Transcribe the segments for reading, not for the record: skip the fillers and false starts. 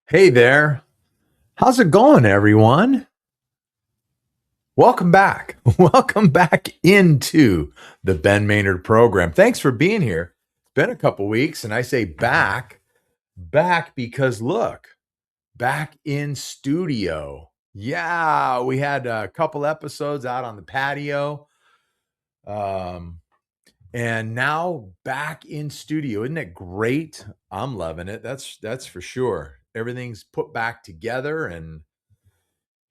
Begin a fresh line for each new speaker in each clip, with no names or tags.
Hey there. How's it going, everyone? Welcome back. Welcome back into the Ben Maynard program. Thanks for being here. It's been a couple weeks, and I say back because look, back in studio. Yeah, we had a couple episodes out on the patio. Um, and now back in studio. Isn't it great? I'm loving it. That's for sure. Everything's put back together and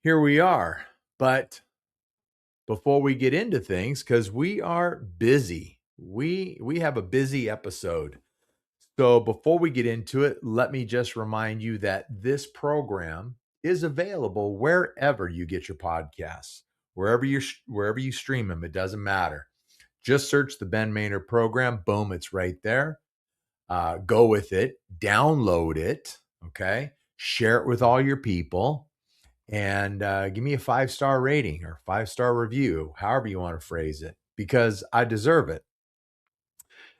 here we are. But before we get into things, because we are busy, we have a busy episode. So before we get into it, let me just remind you that this program is available wherever you get your podcasts, wherever you stream them. It doesn't matter. Just search the Ben Maynard program. Boom, it's right there. Go with it. Download it. Okay. Share it with all your people and give me a 5-star rating or 5-star review, however you want to phrase it, because I deserve it.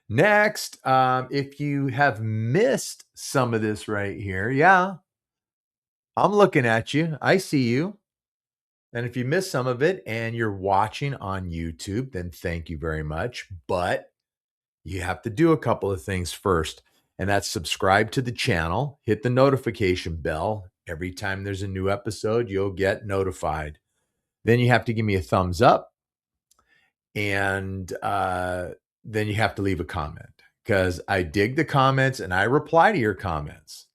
Next, if you have missed some of this right here, yeah, I'm looking at you. I see you. And if you missed some of it and you're watching on YouTube, then thank you very much. But you have to do a couple of things first, and that's subscribe to the channel, hit the notification bell. Every time there's a new episode, you'll get notified. Then you have to give me a thumbs up, and then you have to leave a comment because I dig the comments and I reply to your comments.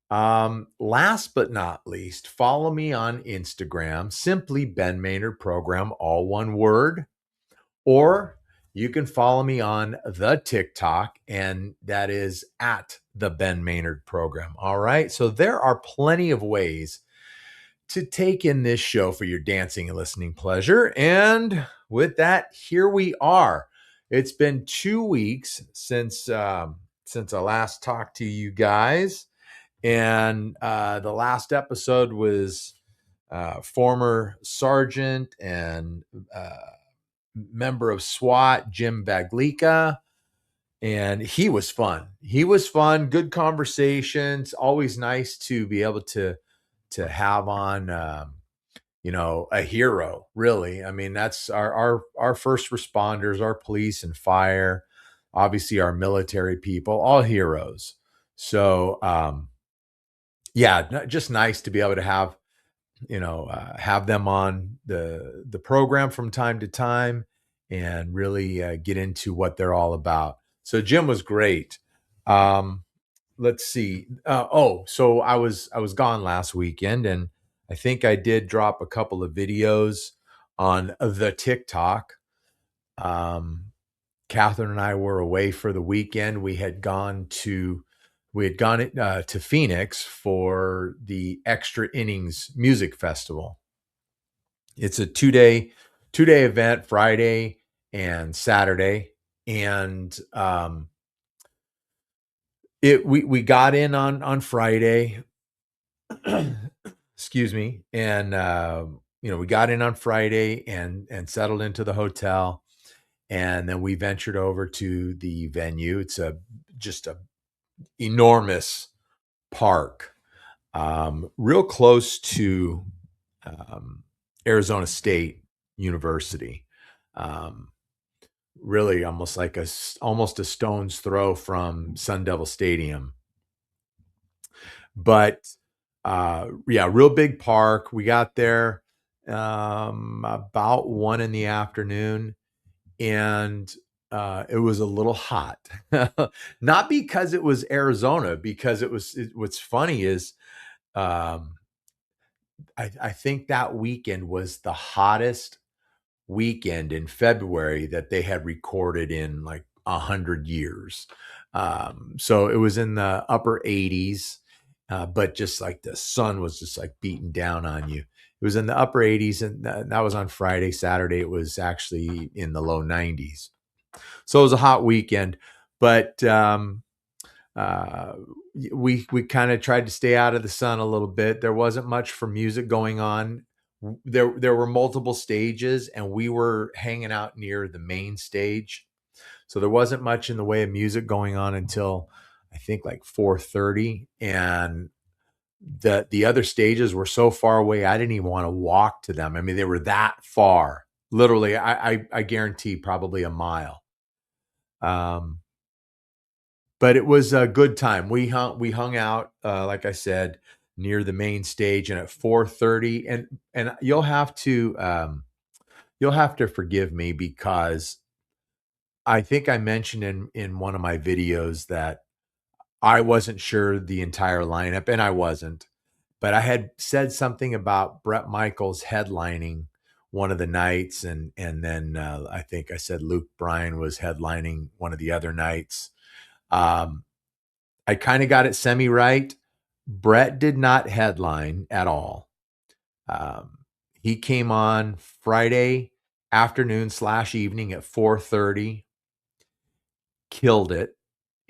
Last but not least, follow me on Instagram, simply Ben Maynard Program, all one word, or you can follow me on the TikTok, and that is at the Ben Maynard Program. All right. So there are plenty of ways to take in this show for your dancing and listening pleasure. And with that, here we are. It's been 2 weeks since I last talked to you guys, and the last episode was former sergeant and member of SWAT Jim Baglica, and he was fun. He was fun. Good conversations. Always nice to be able to have on a hero, really. I mean, that's our first responders, our police and fire, obviously our military people, all heroes. So yeah, just nice to be able to have them on the program from time to time and really get into what they're all about. So Jim was great. Um, let's see. So I was gone last weekend, and I think I did drop a couple of videos on the TikTok. Um, Catherine and I were away for the weekend. We had gone to Phoenix for the Extra Innings Music Festival. It's a two day event, Friday and Saturday, and we got in on Friday. Excuse me, and we got in on Friday and settled into the hotel, and then we ventured over to the venue. It's just a enormous park, real close to um, Arizona State University. Um, really, almost a stone's throw from Sun Devil Stadium. But yeah, real big park. We got there about 1 in the afternoon, and it was a little hot. Not because it was Arizona, because what's funny is um, I think that weekend was the hottest weekend in February that they had recorded in like 100 years. So it was in the upper 80s, but just like the sun was just like beating down on you. It was in the upper 80s, and that was on Friday. Saturday, it was actually in the low 90s. So it was a hot weekend, but uh, we kind of tried to stay out of the sun a little bit. There wasn't much for music going on. There were multiple stages, and we were hanging out near the main stage, so there wasn't much in the way of music going on until I think like 4:30. And the other stages were so far away, I didn't even want to walk to them. I mean, they were that far. Literally, I guarantee probably a mile. Um, but it was a good time. We hung out, like I said, near the main stage, and at 4:30, and you'll have to forgive me because I think I mentioned in one of my videos that I wasn't sure the entire lineup, and I wasn't. But I had said something about Bret Michaels headlining one of the nights, and then I think I said Luke Bryan was headlining one of the other nights. Um, I kind of got it semi right. Bret did not headline at all. Um, he came on Friday afternoon slash evening at 4:30, killed it.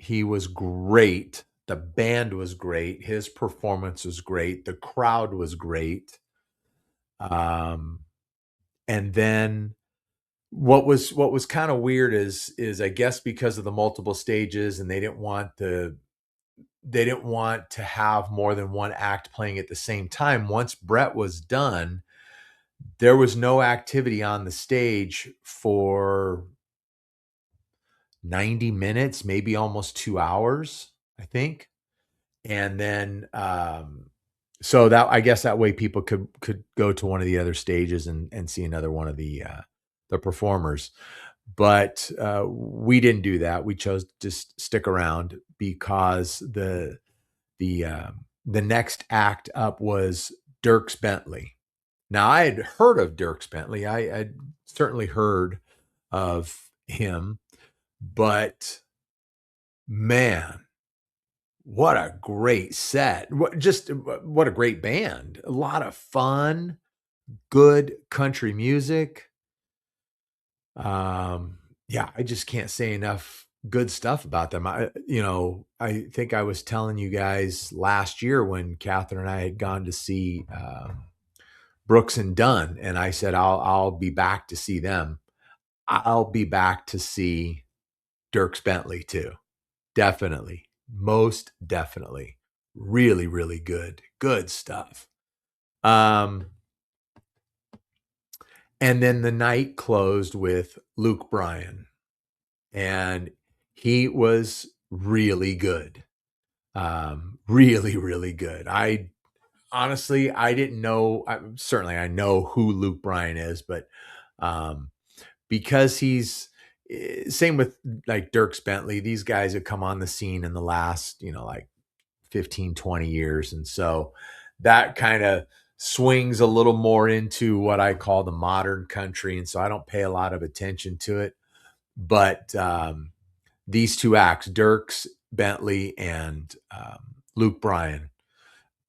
He was great. The band was great. His performance was great. The crowd was great. Um, and then what was kind of weird is I guess because of the multiple stages, and they didn't want to have more than one act playing at the same time. Once Bret was done, there was no activity on the stage for 90 minutes, maybe almost 2 hours, I think. And then so that, I guess that way people could go to one of the other stages and see another one of the performers. But we didn't do that. We chose to just stick around because the next act up was Dierks Bentley. Now, I had heard of Dierks Bentley. I'd certainly heard of him, but man, what a great set. What a great band. A lot of fun, good country music. Yeah, I just can't say enough good stuff about them. I think I was telling you guys last year when Catherine and I had gone to see Brooks and Dunn, and I said I'll be back to see them. I'll be back to see Dierks Bentley too. Definitely. Most definitely. Really, really good. Good stuff. Um, and then the night closed with Luke Bryan, and he was really good. Really, really good. I honestly, I didn't know. Certainly, I know who Luke Bryan is, but um, because he's same with like Dierks Bentley, these guys have come on the scene in the last, like 15, 20 years. And so that kind of swings a little more into what I call the modern country. And so I don't pay a lot of attention to it. But these two acts, Dierks Bentley and Luke Bryan,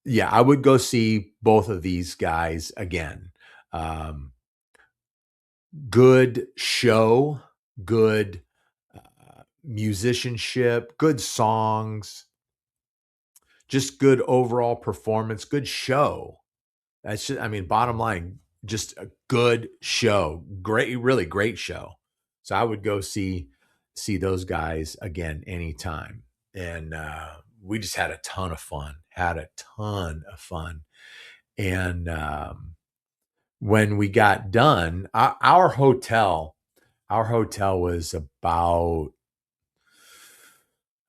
yeah, I would go see both of these guys again. Um, Good show, good musicianship, good songs, just good overall performance, good show. That's just, I mean, bottom line, just a good show. Great, really great show. So I would go see those guys again anytime. And we just had a ton of fun. Had a ton of fun. And when we got done, our hotel was about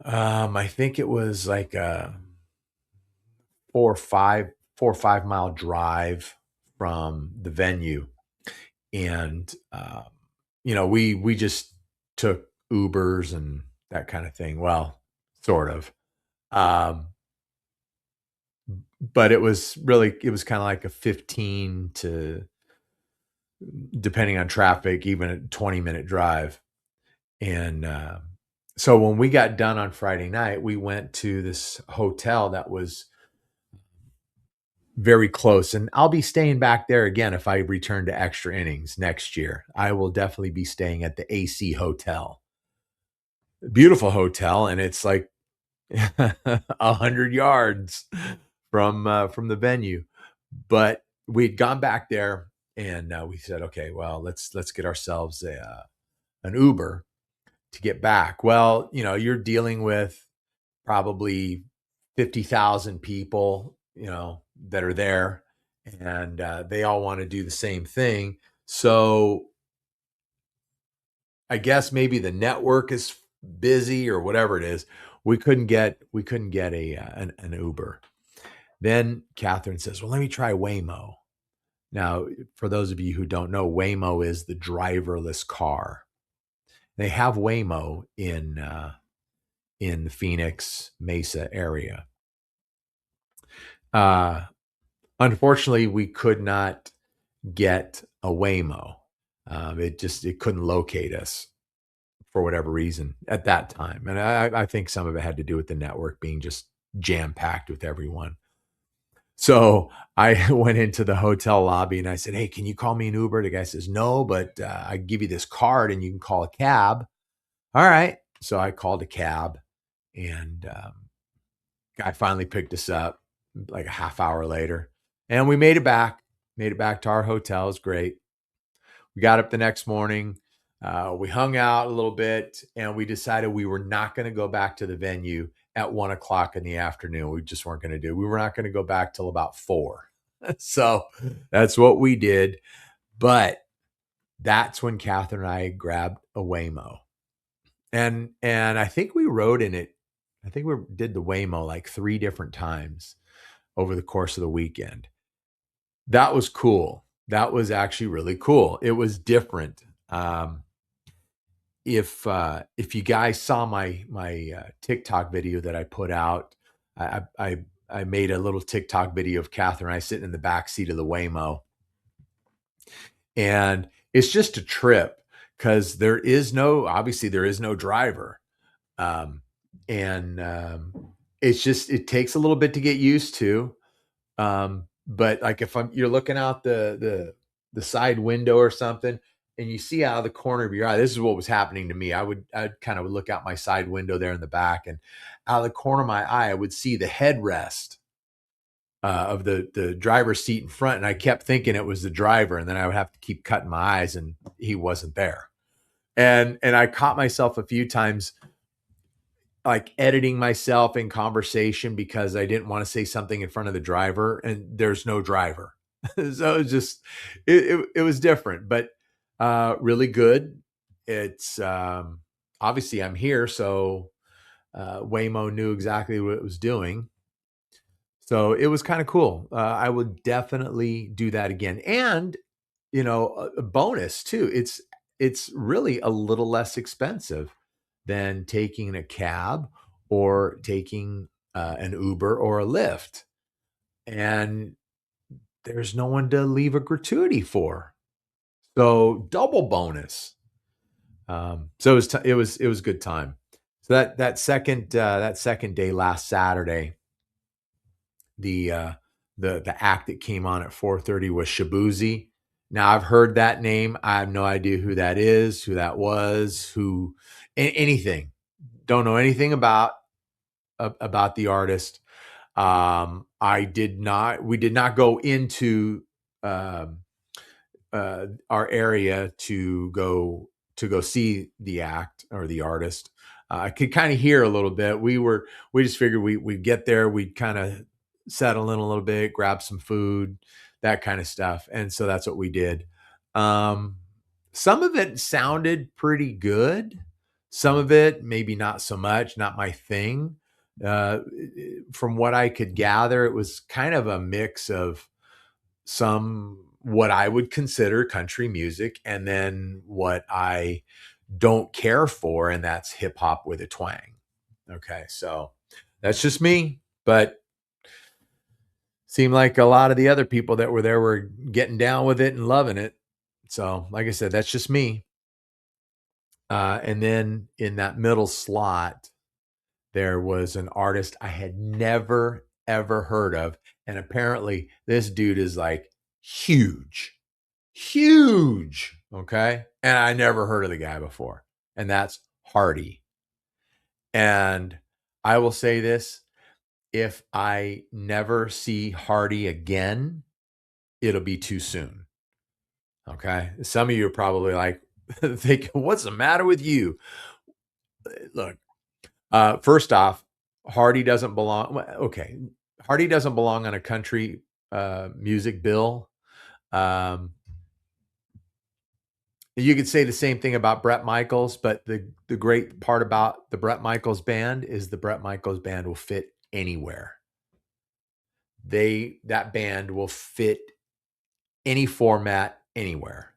I think it was like a 4 or 5 mile drive from the venue. And we just took Ubers and that kind of thing. Well, sort of. Um, but it was kind of like a 15 to, depending on traffic, even a 20-minute drive. And so when we got done on Friday night, we went to this hotel that was very close. And I'll be staying back there again if I return to Extra Innings next year. I will definitely be staying at the AC Hotel. Beautiful hotel, and it's like 100 yards from the venue. But we'd gone back there, and we said, okay, well, let's get ourselves an Uber to get back. Well, you're dealing with probably 50,000 people, that are there, and they all want to do the same thing. So I guess maybe the network is busy or whatever it is. We couldn't get an Uber. Then Catherine says, "Well, let me try Waymo." Now, for those of you who don't know, Waymo is the driverless car. They have Waymo in the Phoenix Mesa area. Unfortunately, we could not get a Waymo. It couldn't locate us for whatever reason at that time. And I think some of it had to do with the network being just jam packed with everyone. So I went into the hotel lobby and I said, "Hey, can you call me an Uber?" The guy says, "No, but I give you this card and you can call a cab." All right. So I called a cab, and guy finally picked us up like a half hour later, and we made it back to our hotel. It was great. We got up the next morning. We hung out a little bit, and we decided we were not going to go back to the venue at 1 o'clock in the afternoon. We just weren't going to do. We were not going to go back till about 4. So that's what we did. But that's when Catherine and I grabbed a Waymo, and I think we rode in it. I think we did the Waymo like 3 different times over the course of the weekend. That was cool. That was actually really cool. It was different. If you guys saw my TikTok video that I put out, I made a little TikTok video of Catherine and I sitting in the back seat of the Waymo, and it's just a trip because obviously there is no driver, and it takes a little bit to get used to. But like if you're looking out the side window or something, and you see out of the corner of your eye, this is what was happening to me. I'd kind of look out my side window there in the back, and out of the corner of my eye, I would see the headrest of the driver's seat in front, and I kept thinking it was the driver, and then I would have to keep cutting my eyes, and he wasn't there. And I caught myself a few times like editing myself in conversation because I didn't want to say something in front of the driver, and there's no driver. So it was different, but really good. It's obviously I'm here, so Waymo knew exactly what it was doing. So it was kind of cool. I would definitely do that again. And a bonus too. It's really a little less expensive than taking a cab or taking an Uber or a Lyft. And there's no one to leave a gratuity for. So double bonus. So it was a good time. So that second day last Saturday, the act that came on at 4:30 was Shaboozey. Now I've heard that name. I have no idea who that is, who that was, anything. Don't know anything about the artist. We did not go into our area to go see the act or the artist. I could kind of hear a little bit. We just figured we'd get there, we'd kind of settle in a little bit, grab some food, that kind of stuff. And so that's what we did. Some of it sounded pretty good. Some of it, maybe not so much, not my thing. From what I could gather, it was kind of a mix of what I would consider country music, and then what I don't care for, and that's hip hop with a twang. Okay, so that's just me, but seemed like a lot of the other people that were there were getting down with it and loving it. So, like I said, that's just me. And then in that middle slot, there was an artist I had never, ever heard of. And apparently this dude is like huge. Okay. And I never heard of the guy before. And that's Hardy. And I will say this, if I never see Hardy again, it'll be too soon. Okay. Some of you are probably like thinking, what's the matter with you? Look, first off, Hardy doesn't belong. Okay. Hardy doesn't belong on a country music bill. You could say the same thing about Bret Michaels, but the great part about the Bret Michaels band is the Bret Michaels band will fit anywhere. That band will fit any format anywhere.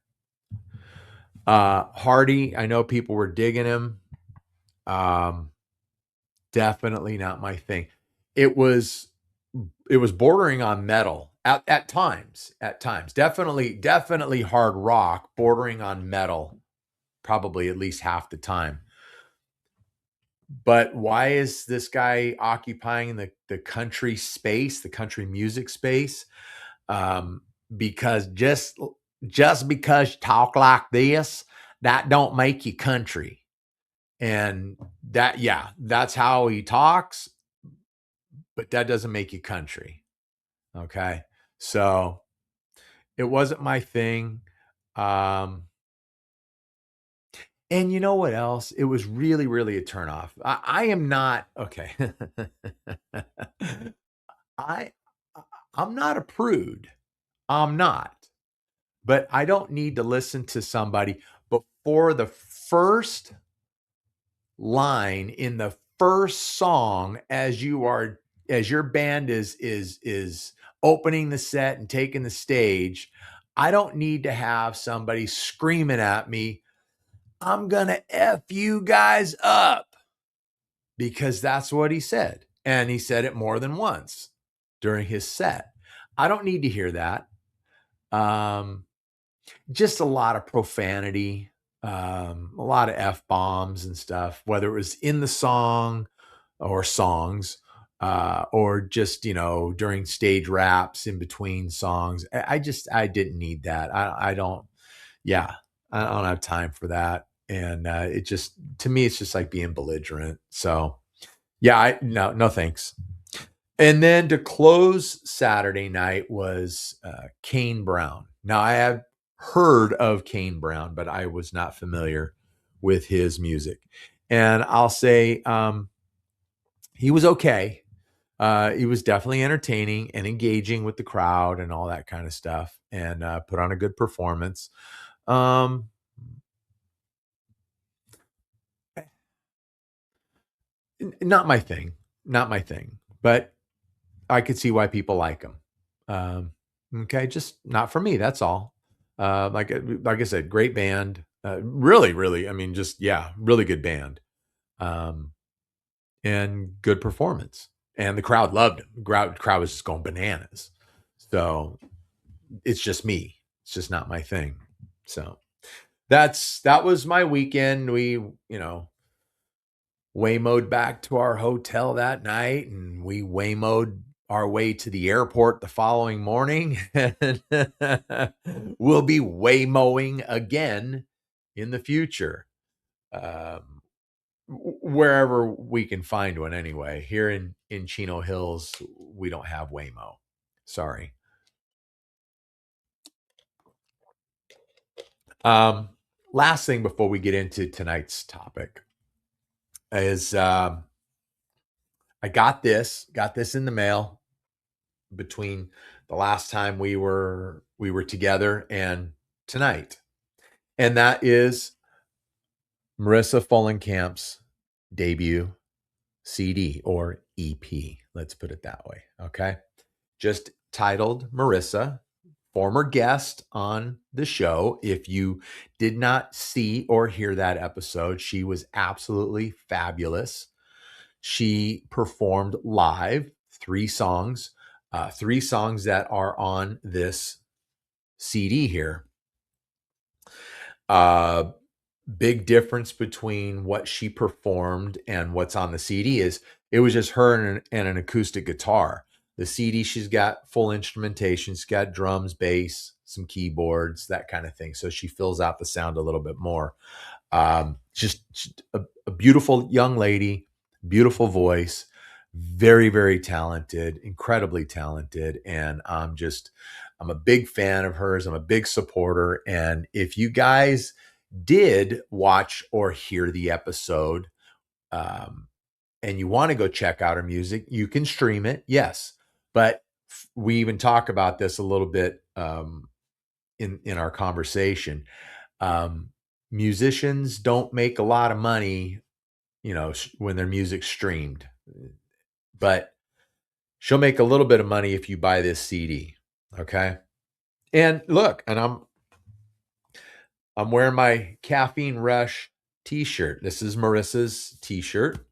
Hardy, I know people were digging him. Definitely not my thing. It was bordering on metal at times. Definitely hard rock, bordering on metal, probably at least half the time. But why is this guy occupying the country space, the country music space? Because just because you talk like this, that don't make you country. And that's how he talks, but that doesn't make you country. Okay. So it wasn't my thing. And you know what else? It was really, really a turnoff. I am not okay. I I'm not a prude. I'm not. But I don't need to listen to somebody before the first line in the first song as your band is opening the set and taking the stage. I don't need to have somebody screaming at me, I'm gonna F you guys up, because that's what he said. And he said it more than once during his set. I don't need to hear that. Just a lot of profanity, a lot of F-bombs and stuff, whether it was in the song or songs, or just, during stage raps in between songs. I didn't need that. I don't have time for that. And to me, it's just like being belligerent. So yeah, no thanks. And then to close Saturday night was Kane Brown. Now, I have heard of Kane Brown, but I was not familiar with his music. And I'll say he was okay. He was definitely entertaining and engaging with the crowd and all that kind of stuff, and put on a good performance. Not my thing. Not my thing. But I could see why people like him. Okay, just not for me. That's all. Like I said, great band. Really, really. I mean, really good band. And good performance. And the crowd loved him. The crowd was just going bananas. So it's just me. It's just not my thing. So that was my weekend. We, Waymoed back to our hotel that night, and we Waymoed our way to the airport the following morning. And we'll be Waymoing again in the future, wherever we can find one. Anyway, here in Chino Hills, we don't have Waymo. Sorry. Last thing before we get into tonight's topic is I got this in the mail between the last time we were together and tonight. And that is Marissa Follenkamp's debut CD, or EP. Let's put it that way. Okay. Just titled Marissa, former guest on the show. If you did not see or hear that episode, she was absolutely fabulous. She performed live 3 songs, 3 songs that are on this CD here. Big difference between what she performed and what's on the CD is it was just her and an acoustic guitar. The CD, she's got full instrumentation. She's got drums, bass, some keyboards, that kind of thing. So she fills out the sound a little bit more. Just a beautiful young lady, beautiful voice, very, very talented, incredibly talented. And I'm a big fan of hers. I'm a big supporter. And if you guys did watch or hear the episode, and you want to go check out her music, you can stream it. Yes. But we even talk about this a little bit in our conversation. Musicians don't make a lot of money, when their music's streamed, but she'll make a little bit of money if you buy this CD. Okay. And look, and I'm wearing my Caffeine Rush t-shirt. This is Marissa's t-shirt.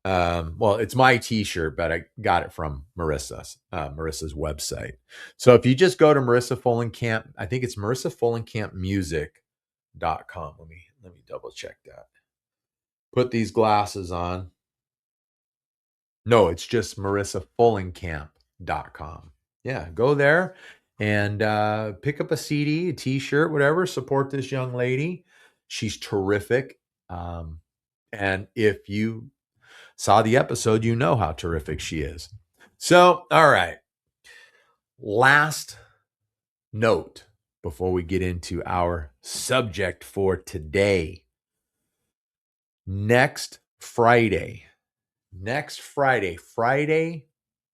Well, it's my t-shirt, but I got it from Marissa's website. So if you just go to Marissa Folenkamp, I think it's marissafolenkampmusic.com. Let me double check that. Put these glasses on. No, it's just marissafolenkamp.com. Yeah, go there and pick up a CD, a t-shirt, whatever. Support this young lady. She's terrific. And if you saw the episode, you know how terrific she is. So, all right. Last note before we get into our subject for today. Next Friday,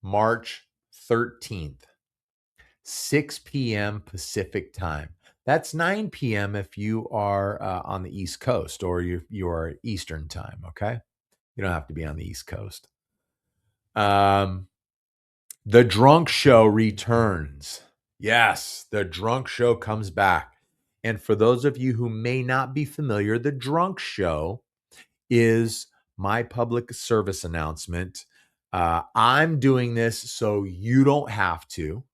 March 13th, 6 p.m. Pacific time. That's 9 p.m. if you are on the East Coast, or you are Eastern time, okay? You don't have to be on the East Coast. The Drunk Show returns. Yes, the Drunk Show comes back. And for those of you who may not be familiar, the Drunk Show is my public service announcement. I'm doing this so you don't have to.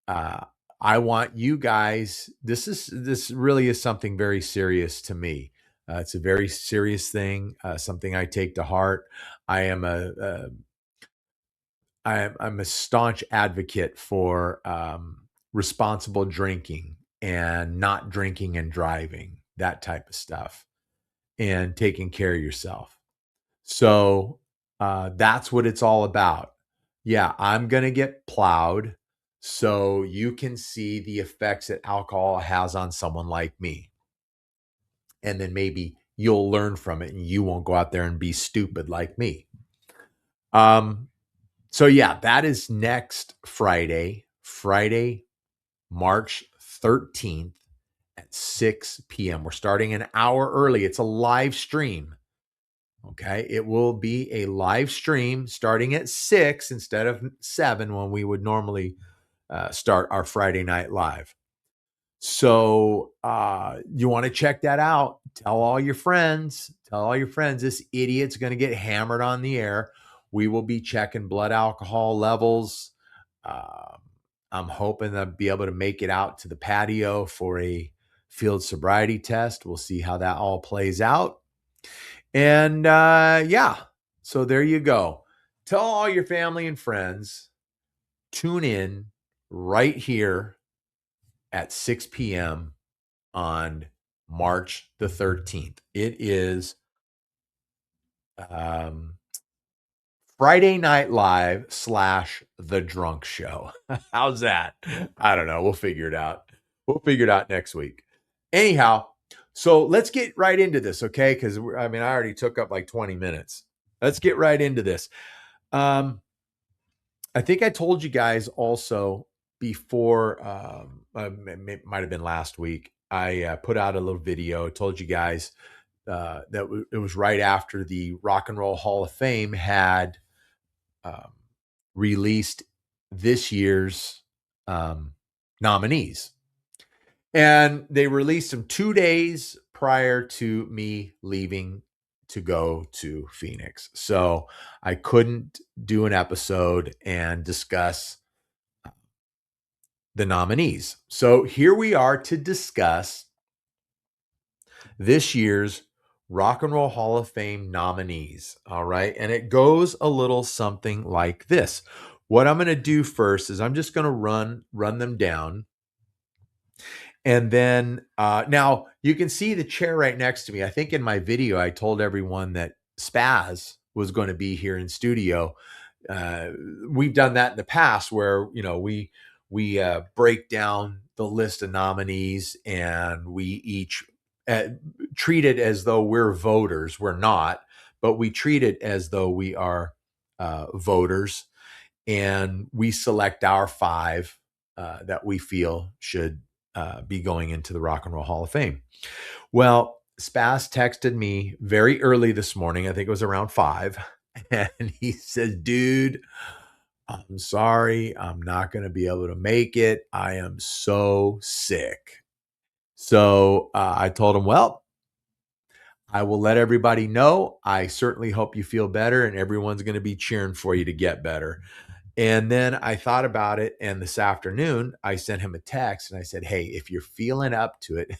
I want you guys, this really is something very serious to me. It's a very serious thing, something I take to heart. I'm a staunch advocate for responsible drinking and not drinking and driving, that type of stuff, and taking care of yourself. So that's what it's all about. Yeah, I'm going to get plowed so you can see the effects that alcohol has on someone like me. And then maybe you'll learn from it and you won't go out there and be stupid like me. So yeah, that is next Friday, March 13th at 6 p.m. We're starting an hour early. It's a live stream. Okay. It will be a live stream starting at 6 instead of 7 when we would normally start our Friday night live. So you want to check that out. Tell all your friends. This idiot's going to get hammered on the air. We will be checking blood alcohol levels. I'm hoping to be able to make it out to the patio for a field sobriety test. We'll see how that all plays out. And yeah, so there you go. Tell all your family and friends, tune in right here at 6 p.m. on March the 13th. It is Friday Night Live / The Drunk Show. How's that? I don't know. We'll figure it out. Next week. Anyhow, so let's get right into this, okay? Because I already took up like 20 minutes. Let's get right into this. I think I told you guys also before, it might have been last week, I put out a little video. I told you guys that it was right after the Rock and Roll Hall of Fame had released this year's nominees. And they released them 2 days prior to me leaving to go to Phoenix. So I couldn't do an episode and discuss the nominees. So here we are to discuss this year's Rock and Roll Hall of Fame nominees. All right. And it goes a little something like this. What I'm going to do first is I'm just going to run them down. And then now you can see the chair right next to me. I think in my video, I told everyone that Spaz was going to be here in studio. We've done that in the past where, we break down the list of nominees and we each treat it as though we're voters. We're not, but we treat it as though we are voters. and we select our 5 that we feel should be going into the Rock and Roll Hall of Fame. Well, Spaz texted me very early this morning. I think it was around 5. And he said, dude, I'm sorry. I'm not going to be able to make it. I am so sick. So I told him, well, I will let everybody know. I certainly hope you feel better, and everyone's going to be cheering for you to get better. And then I thought about it, and this afternoon I sent him a text and I said, hey, if you're feeling up to it,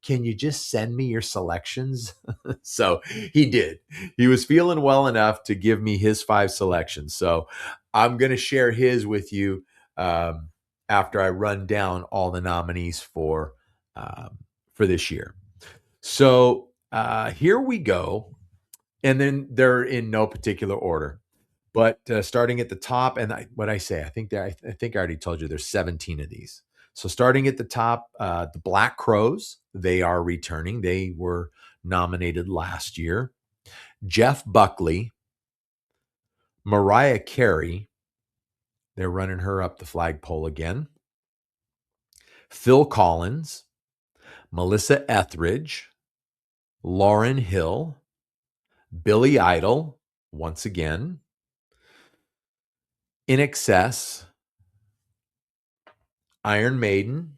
can you just send me your selections? So he did. He was feeling well enough to give me his 5 selections. So I'm going to share his with you after I run down all the nominees for this year. So here we go. And then they're in no particular order. But starting at the top, and I think I already told you there's 17 of these. So starting at the top, the Black Crowes, they are returning. They were nominated last year. Jeff Buckley, Mariah Carey, they're running her up the flagpole again. Phil Collins, Melissa Etheridge, Lauryn Hill, Billy Idol, once again, In Excess, Iron Maiden.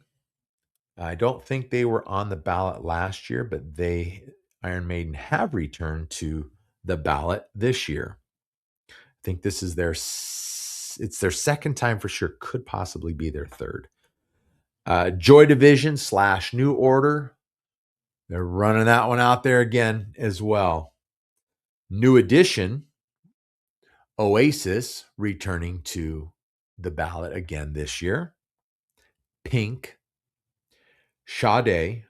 I don't think they were on the ballot last year, but Iron Maiden have returned to the ballot this year. I think this is it's their second time for sure. Could possibly be their third. Joy Division / New Order. They're running that one out there again as well. New Edition, Oasis returning to the ballot again this year. Pink, Sade,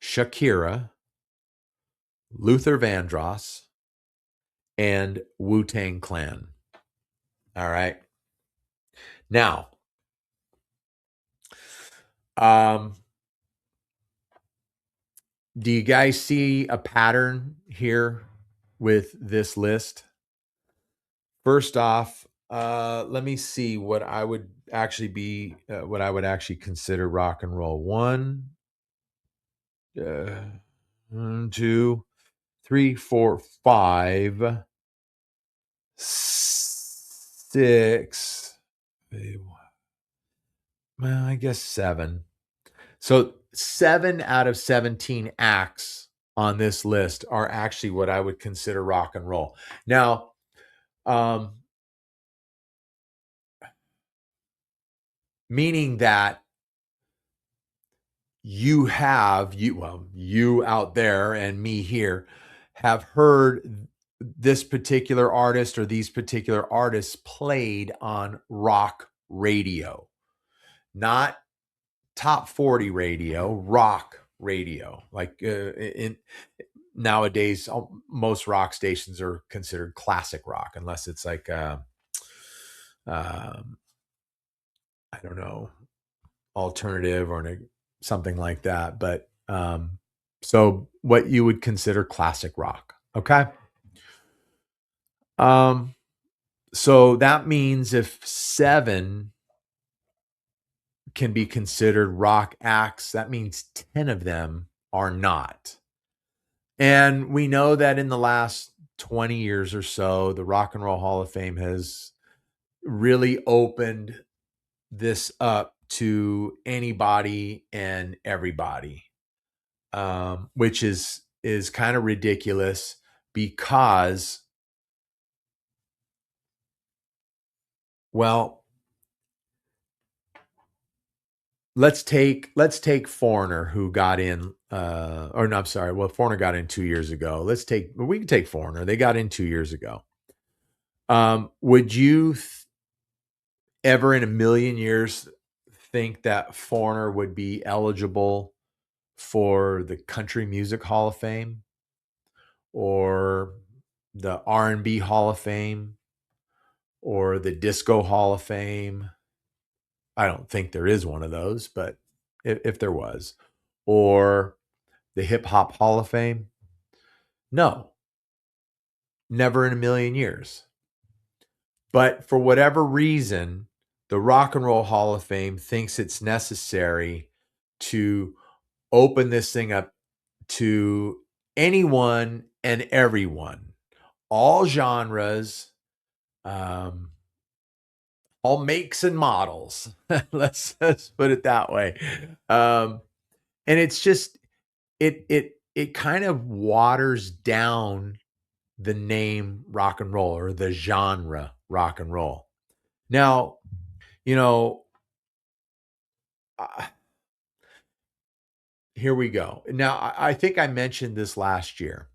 Shakira, Luther Vandross, and Wu-Tang Clan. All right. Now, do you guys see a pattern here with this list? First off, let me see what I would actually consider rock and roll. 1, 2, 3, 4, 5, 6. Well, I guess 7. So 7 out of 17 acts on this list are actually what I would consider rock and roll. Now, meaning that you out there and me here have heard this particular artist or these particular artists played on rock radio, not top 40 radio, rock radio. Like nowadays, most rock stations are considered classic rock, unless it's like, I don't know, alternative or something like that. But so what you would consider classic rock. Okay. So that means if 7 can be considered rock acts, that means 10 of them are not. And we know that in the last 20 years or so, the Rock and Roll Hall of Fame has really opened this up to anybody and everybody, which is kind of ridiculous because, well, let's take Foreigner, who got in, Foreigner got in 2 years ago. We can take Foreigner. They got in 2 years ago. Would you ever in a million years think that Foreigner would be eligible for the Country Music Hall of Fame or the R&B Hall of Fame or the Disco Hall of Fame? I don't think there is one of those, but if there was, or the Hip Hop Hall of Fame? No, never in a million years. But for whatever reason, the Rock and Roll Hall of Fame thinks it's necessary to open this thing up to anyone and everyone, all genres, um, all makes and models. let's put it that way. And it's just it kind of waters down the name rock and roll or the genre rock and roll. Now, you know, here we go. Now, I think I mentioned this last year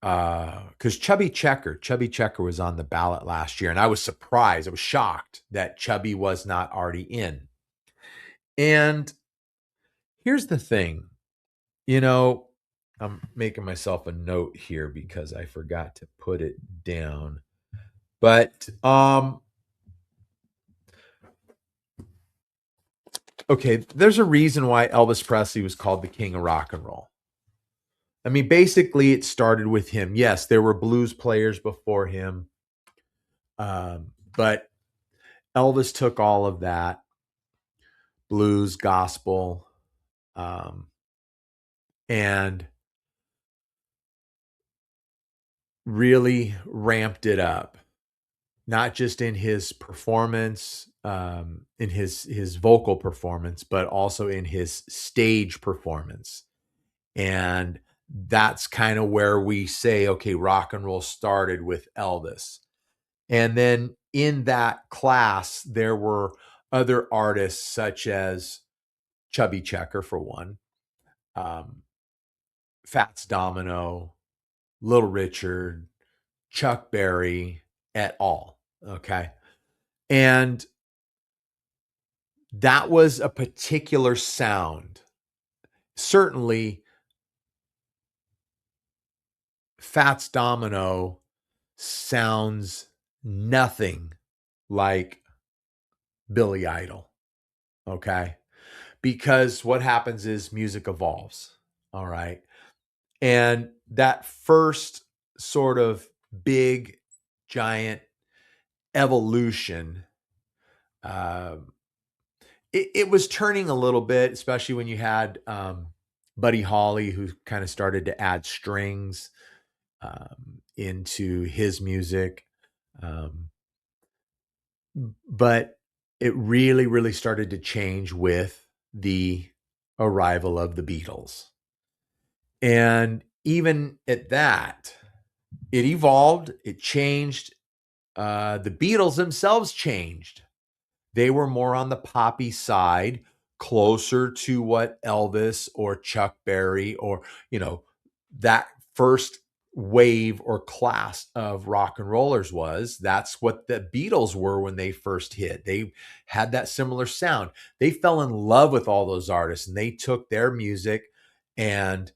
because Chubby Checker was on the ballot last year, and I was surprised. I was shocked that Chubby was not already in. And here's the thing, I'm making myself a note here because I forgot to put it down. But okay, there's a reason why Elvis Presley was called the king of rock and roll. I mean, basically, it started with him. Yes, there were blues players before him, but Elvis took all of that blues, gospel, and really ramped it up. Not just in his performance, in his vocal performance, but also in his stage performance. And that's kind of where we say, okay, rock and roll started with Elvis. And then in that class, there were other artists such as Chubby Checker, for one, Fats Domino, Little Richard, Chuck Berry, et al. Okay. And that was a particular sound. Certainly, Fats Domino sounds nothing like Billy Idol. Okay. Because what happens is music evolves. All right. And that first sort of big, giant evolution, it was turning a little bit, especially when you had Buddy Holly, who kind of started to add strings into his music. But it really, really started to change with the arrival of the Beatles. And even at that, it evolved, it changed. The Beatles themselves changed. They were more on the poppy side, closer to what Elvis or Chuck Berry or, that first wave or class of rock and rollers was. That's what the Beatles were when they first hit. They had that similar sound. They fell in love with all those artists and they took their music and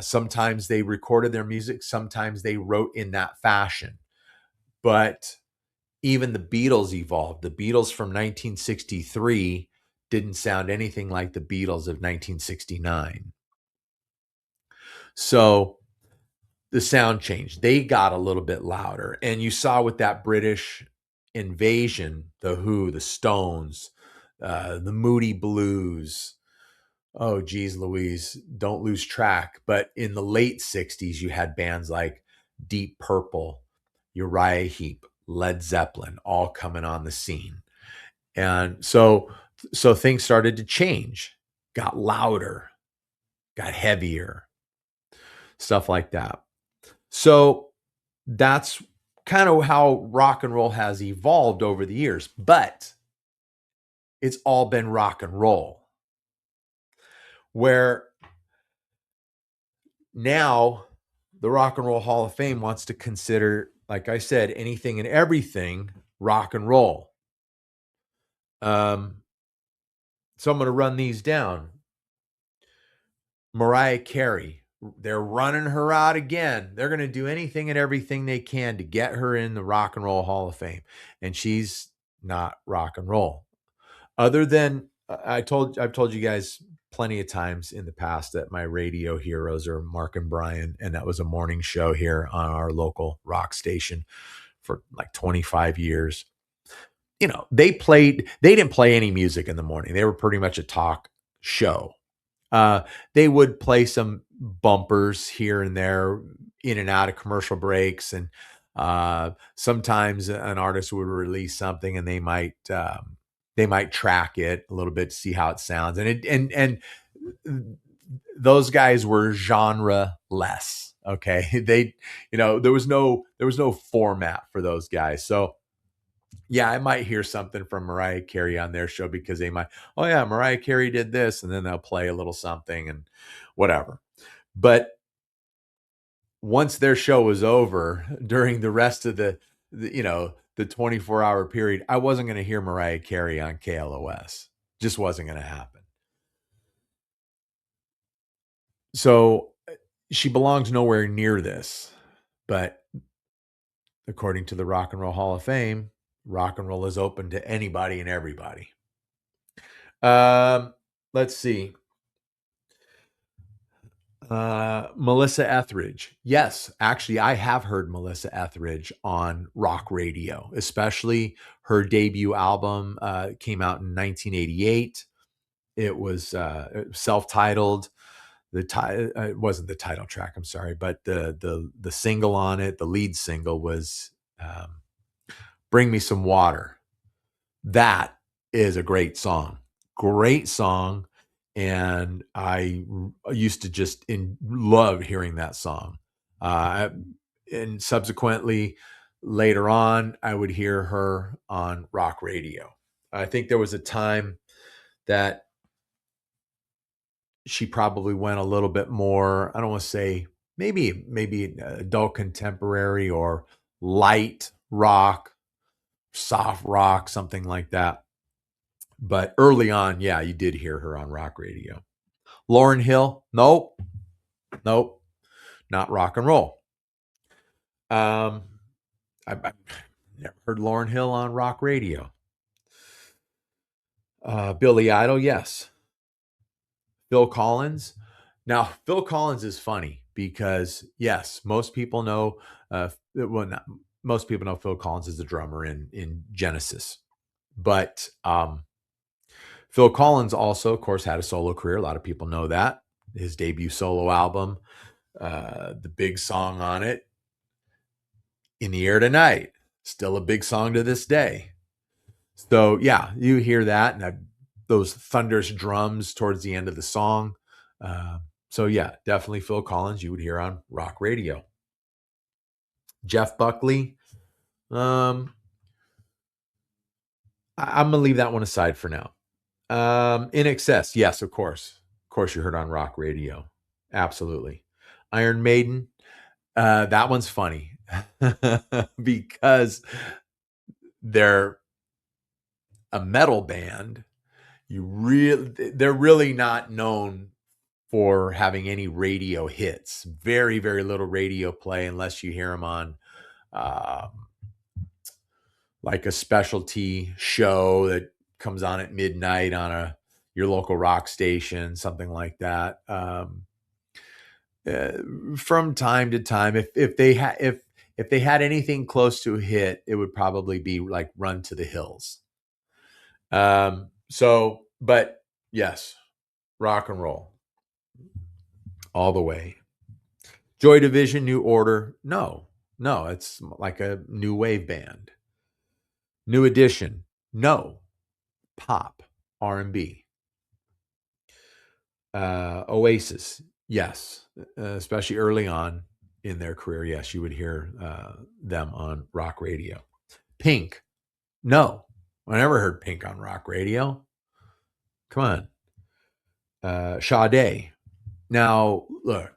sometimes they recorded their music, sometimes they wrote in that fashion. But even the Beatles evolved. The Beatles from 1963 didn't sound anything like the Beatles of 1969. So the sound changed. They got a little bit louder. And you saw with that British invasion, the Who, the Stones, the Moody Blues. Oh, geez, Louise, don't lose track. But in the late 60s, you had bands like Deep Purple, Uriah Heep, Led Zeppelin, all coming on the scene. And so things started to change, got louder, got heavier, stuff like that. So that's kind of how rock and roll has evolved over the years, but it's all been rock and roll. Where now the Rock and Roll Hall of Fame wants to consider, like I said, anything and everything rock and roll. So I'm going to run these down. Mariah Carey, they're running her out again. They're going to do anything and everything they can to get her in the Rock and Roll Hall of Fame. And she's not rock and roll. Other than I've told you guys plenty of times in the past that my radio heroes are Mark and Brian, and that was a morning show here on our local rock station for like 25 years. They didn't play any music in the morning. They were pretty much a talk show. They would play some bumpers here and there in and out of commercial breaks. And sometimes an artist would release something and they might track it a little bit to see how it sounds. And those guys were genre less. Okay. There was no format for those guys. So yeah, I might hear something from Mariah Carey on their show because they might, oh yeah, Mariah Carey did this, and then they'll play a little something and whatever. But once their show was over, during the rest of the 24-hour period, I wasn't going to hear Mariah Carey on KLOS. Just wasn't going to happen. So she belongs nowhere near this. But according to the Rock and Roll Hall of Fame, rock and roll is open to anybody and everybody. Let's see. Melissa Etheridge. Yes, actually, I have heard Melissa Etheridge on rock radio, especially her debut album came out in 1988. It was self-titled. It wasn't the title track, I'm sorry, but the single on it, the lead single was Bring Me Some Water. That is a great song. Great song. And I used to just love hearing that song. And subsequently, later on, I would hear her on rock radio. I think there was a time that she probably went a little bit more, I don't want to say maybe adult contemporary or light rock, soft rock, something like that. But early on, yeah, you did hear her on rock radio. Lauryn Hill, nope, not rock and roll. I've never heard Lauryn Hill on rock radio. Billy Idol, yes. Phil Collins. Now, Phil Collins is funny because, yes, most people know, most people know Phil Collins is the drummer in Genesis. But Phil Collins also, of course, had a solo career. A lot of people know that. His debut solo album, the big song on it, In the Air Tonight, still a big song to this day. So, yeah, you hear that and those thunderous drums towards the end of the song. So, yeah, definitely Phil Collins you would hear on rock radio. Jeff Buckley. I'm going to leave that one aside for now. In Excess, yes, of course. Of course, you heard on rock radio. Absolutely. Iron Maiden, that one's funny because they're a metal band. They're really not known for having any radio hits. Very, very little radio play unless you hear them on like a specialty show that comes on at midnight on your local rock station, something like that. From time to time, if they had anything close to a hit, it would probably be like Run to the Hills. But yes, rock and roll all the way. Joy Division, New Order. No, it's like a new wave band. New Edition. No, pop, R&B. Oasis. Yes, especially early on in their career. Yes, you would hear them on rock radio. Pink. No, I never heard Pink on rock radio. Come on. Sade. Now, look,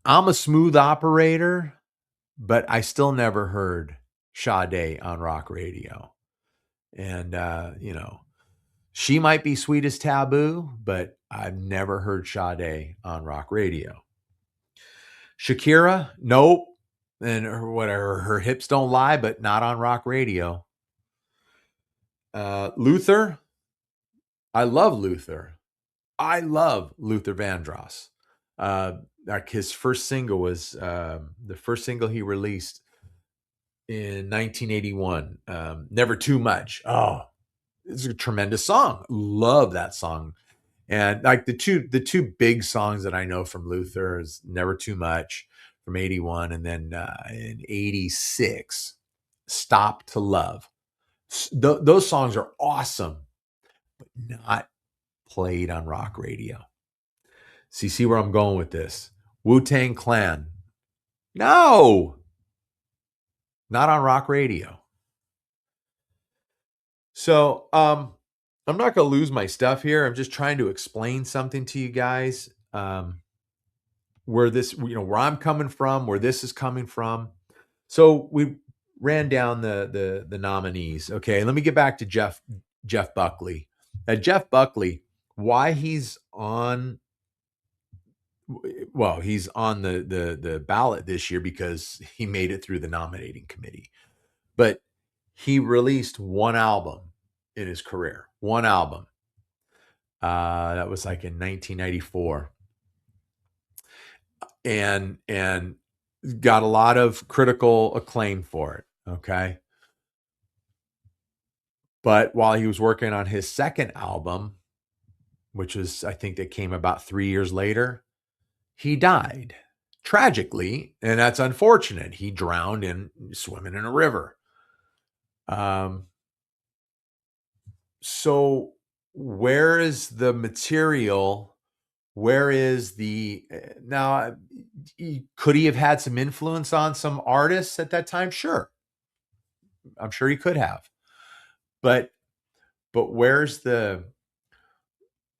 I'm a smooth operator, but I still never heard Sade on rock radio. And, she might be sweet as Taboo, but I've never heard Sade on rock radio. Shakira, nope. And her hips don't lie, but not on rock radio. Luther, I love Luther. I love Luther Vandross. Like his first single was the first single he released in 1981. Never Too Much. Oh, it's a tremendous song. Love that song. And like the two big songs that I know from Luther is Never Too Much from 81, and then in 86, Stop to Love. Those songs are awesome, but not played on rock radio. So you see where I'm going with this. Wu-Tang Clan. No, not on rock radio. So I'm not going to lose my stuff here. I'm just trying to explain something to you guys. Where this, where I'm coming from, where this is coming from. So we ran down the nominees. Okay, let me get back to Jeff Buckley. Jeff Buckley, why he's on? Well, he's on the ballot this year because he made it through the nominating committee. But he released one album in his career. One album. That was like in 1994. And got a lot of critical acclaim for it. Okay. But while he was working on his second album, which was, I think that came about 3 years later, he died tragically. And that's unfortunate. He drowned in swimming in a river. So where is the material? Where is the now? Could he have had some influence on some artists at that time? Sure, I'm sure he could have. But where's the?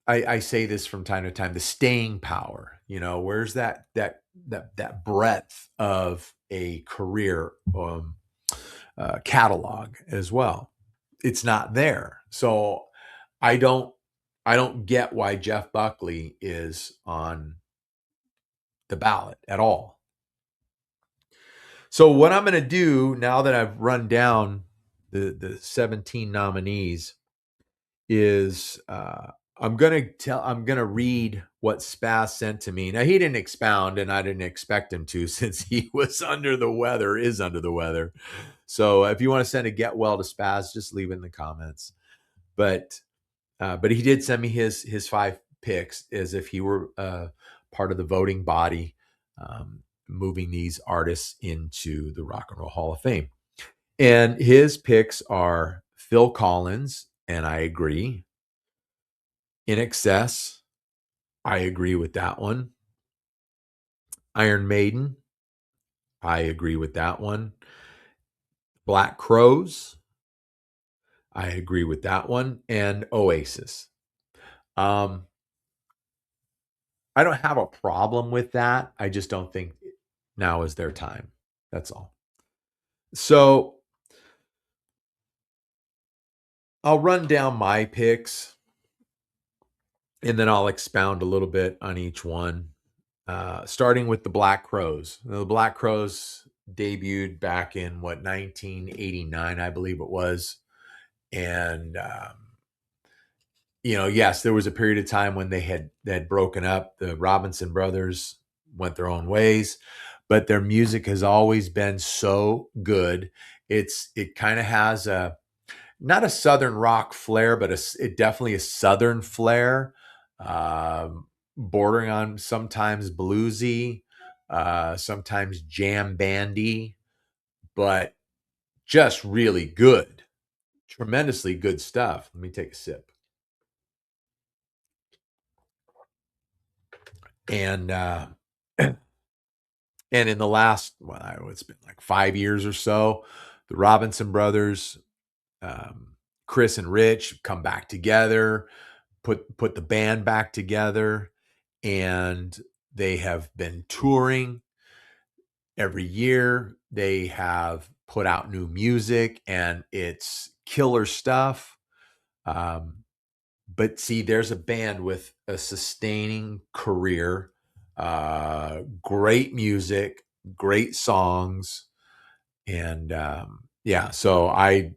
I say this from time to time. The staying power. Where's that breadth of a career catalog as well? It's not there. So I don't get why Jeff Buckley is on the ballot at all. So what I'm going to do now that I've run down the 17 nominees is I'm going to read what Spaz sent to me. Now he didn't expound, and I didn't expect him to, since he was under the weather. So if you want to send a get well to Spaz, just leave it in the comments. But he did send me his 5 picks as if he were part of the voting body, moving these artists into the Rock and Roll Hall of Fame. And his picks are Phil Collins, and I agree. In Excess, I agree with that one. Iron Maiden, I agree with that one. Black Crowes, I agree with that one. And Oasis. I don't have a problem with that. I just don't think now is their time. That's all. So I'll run down my picks, and then I'll expound a little bit on each one. Starting with the Black Crowes. The Black Crowes debuted back in 1989, I believe it was. And yes, there was a period of time when they had broken up. The Robinson brothers went their own ways, but their music has always been so good. It kind of has not a Southern rock flair, but it definitely a Southern flair, bordering on sometimes bluesy, sometimes jam bandy, but just really good, tremendously good stuff. Let me take a sip. And and in the last, it's been like 5 years or so, the Robinson brothers, Chris and Rich, come back together, put the band back together, and they have been touring every year. They have put out new music, and it's killer stuff. But see, there's a band with a sustaining career, great music, great songs. And so I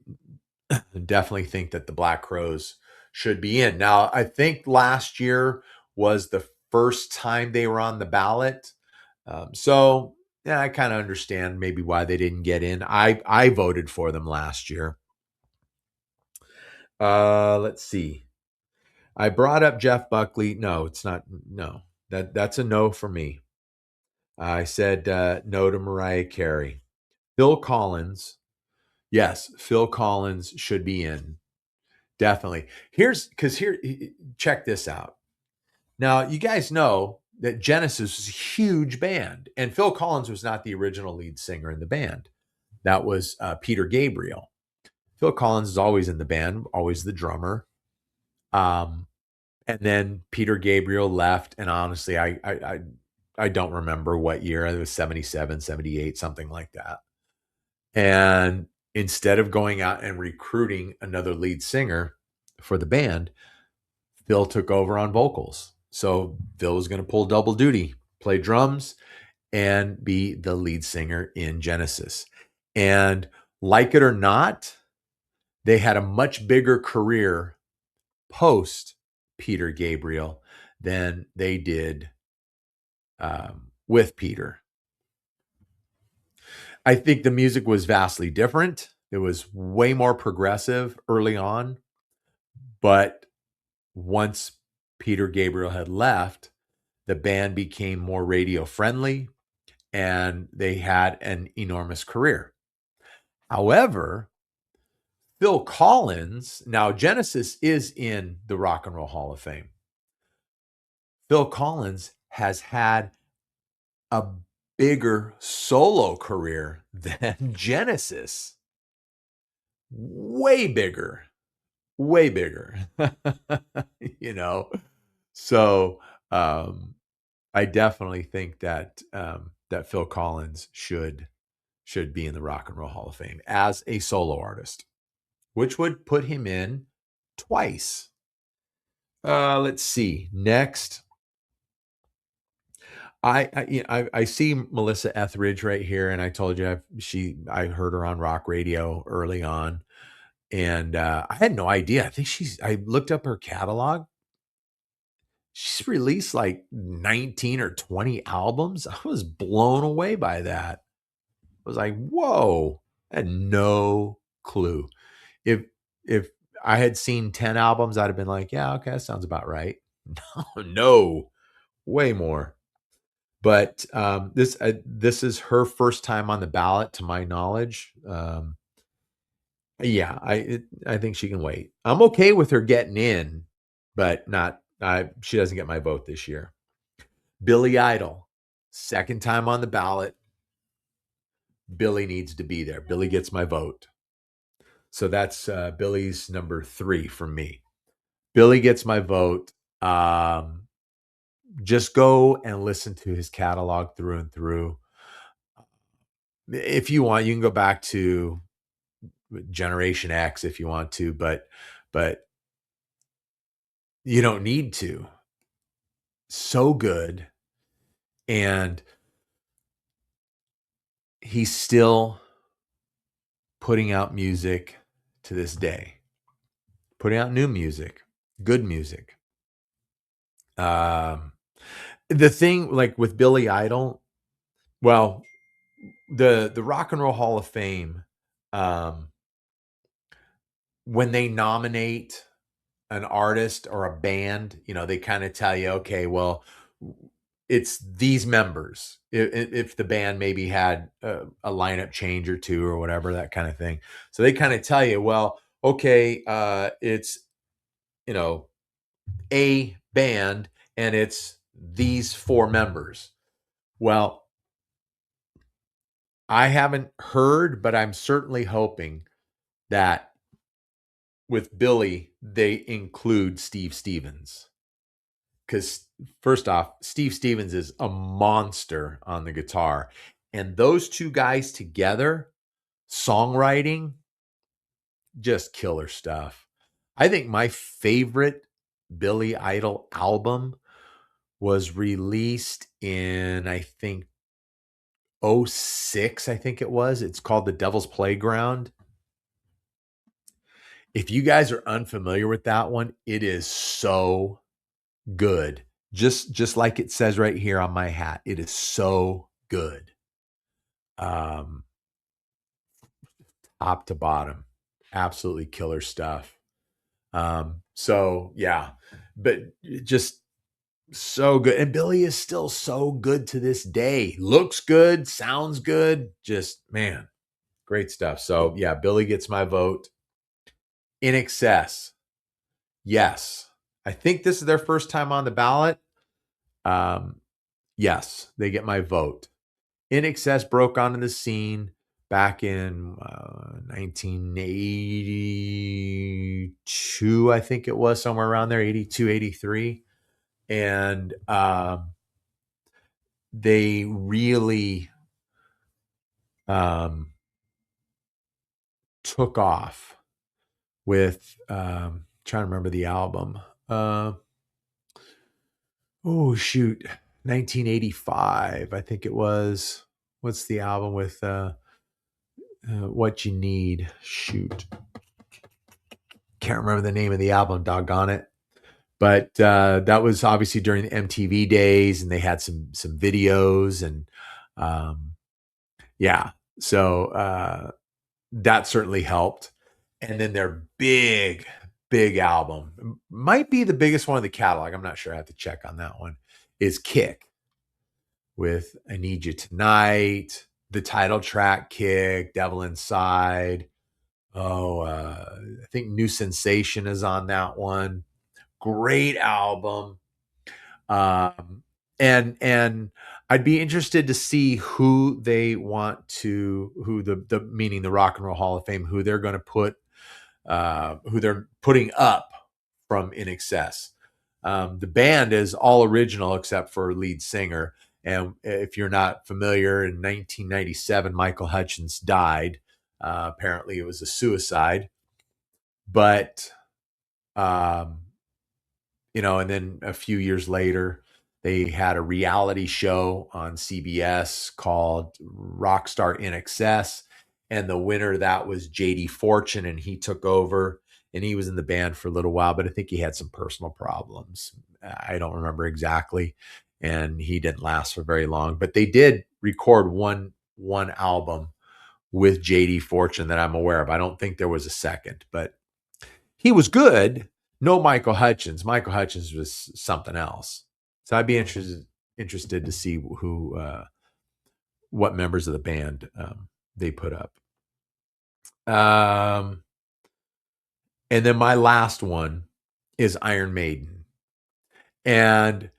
definitely think that the Black Crowes should be in. Now, I think last year was the first time they were on the ballot. So yeah, I kind of understand maybe why they didn't get in. I voted for them last year. Let's see. I brought up Jeff Buckley. No, it's not. No, that's a no for me. I said no to Mariah Carey. Phil Collins. Yes, Phil Collins should be in. Definitely. Check this out. Now, you guys know that Genesis was a huge band, and Phil Collins was not the original lead singer in the band. That was Peter Gabriel. Phil Collins is always in the band, always the drummer. And then Peter Gabriel left, and honestly, I don't remember what year. It was 77, 78, something like that. And instead of going out and recruiting another lead singer for the band, Phil took over on vocals. So Phil was going to pull double duty, play drums, and be the lead singer in Genesis. And like it or not, they had a much bigger career post Peter Gabriel than they did with Peter. I think the music was vastly different. It was way more progressive early on. But once Peter Gabriel had left, the band became more radio friendly and they had an enormous career. However, Phil Collins, now Genesis is in the Rock and Roll Hall of Fame. Phil Collins has had a bigger solo career than Genesis. Way bigger. Way bigger. You know. So I definitely think that that Phil Collins should be in the Rock and Roll Hall of Fame as a solo artist, which would put him in twice. Let's see. Next, I see Melissa Etheridge right here, and I told you I heard her on rock radio early on, and I had no idea. I think I looked up her catalog. She's released like 19 or 20 albums. I was blown away by that. I was like, whoa, I had no clue. If I had seen 10 albums, I'd have been like, yeah, okay, that sounds about right. No, way more. But this is her first time on the ballot, to my knowledge. Yeah, I think she can wait. I'm okay with her getting in, but not. She doesn't get my vote this year. Billy Idol, second time on the ballot. Billy needs to be there. Billy gets my vote. So that's Billy's number 3 from me. Billy gets my vote. Just go and listen to his catalog through and through. If you want, you can go back to Generation X if you want to, but you don't need to. So good. And he's still putting out music to this day. Putting out new music, good music. The thing like with Billy Idol, well, the Rock and Roll Hall of Fame, when they nominate an artist or a band, they kind of tell you, okay, well, it's these members. If the band maybe had a lineup change or two or whatever, that kind of thing. So they kind of tell you, well, okay, it's, a band and it's these 4 members. Well, I haven't heard, but I'm certainly hoping that with Billy, they include Steve Stevens. Because first off, Steve Stevens is a monster on the guitar. And those two guys together, songwriting, just killer stuff. I think my favorite Billy Idol album was released in, I think, 06, I think it was. It's called The Devil's Playground. If you guys are unfamiliar with that one, it is so good. Just like it says right here on my hat. It is so good. Top to bottom. Absolutely killer stuff. So yeah, but just so good. And Billy is still so good to this day. Looks good, sounds good. Just, man, great stuff. So yeah, Billy gets my vote. In Excess. Yes. I think this is their first time on the ballot. Yes, they get my vote. In Excess broke onto the scene back in 1982, I think it was, somewhere around there, 82, 83. And they really took off with, trying to remember the album. Oh, shoot. 1985, I think it was. What's the album with What You Need? Shoot. Can't remember the name of the album, doggone it. But that was obviously during the MTV days, and they had some videos, and yeah. So that certainly helped. And then their big album, might be the biggest one of the catalog, I'm not sure, I have to check on that one, is Kick, with I Need You Tonight, the title track, Kick, Devil Inside. I think New Sensation is on that one. Great album. And I'd be interested to see who they want to, who the meaning the Rock and Roll Hall of Fame, who they're going to put, who they're putting up from In Excess. The band is all original except for lead singer. And if you're not familiar, in 1997, Michael Hutchence died. Apparently, it was a suicide. But, and then a few years later, they had a reality show on CBS called Rockstar In Excess. And the winner of that was J.D. Fortune, and he took over. And he was in the band for a little while, but I think he had some personal problems. I don't remember exactly. And he didn't last for very long. But they did record one album with J.D. Fortune that I'm aware of. I don't think there was a second, but he was good. No Michael Hutchence. Michael Hutchence was something else. So I'd be interested to see what members of the band they put up. And then my last one is Iron Maiden. And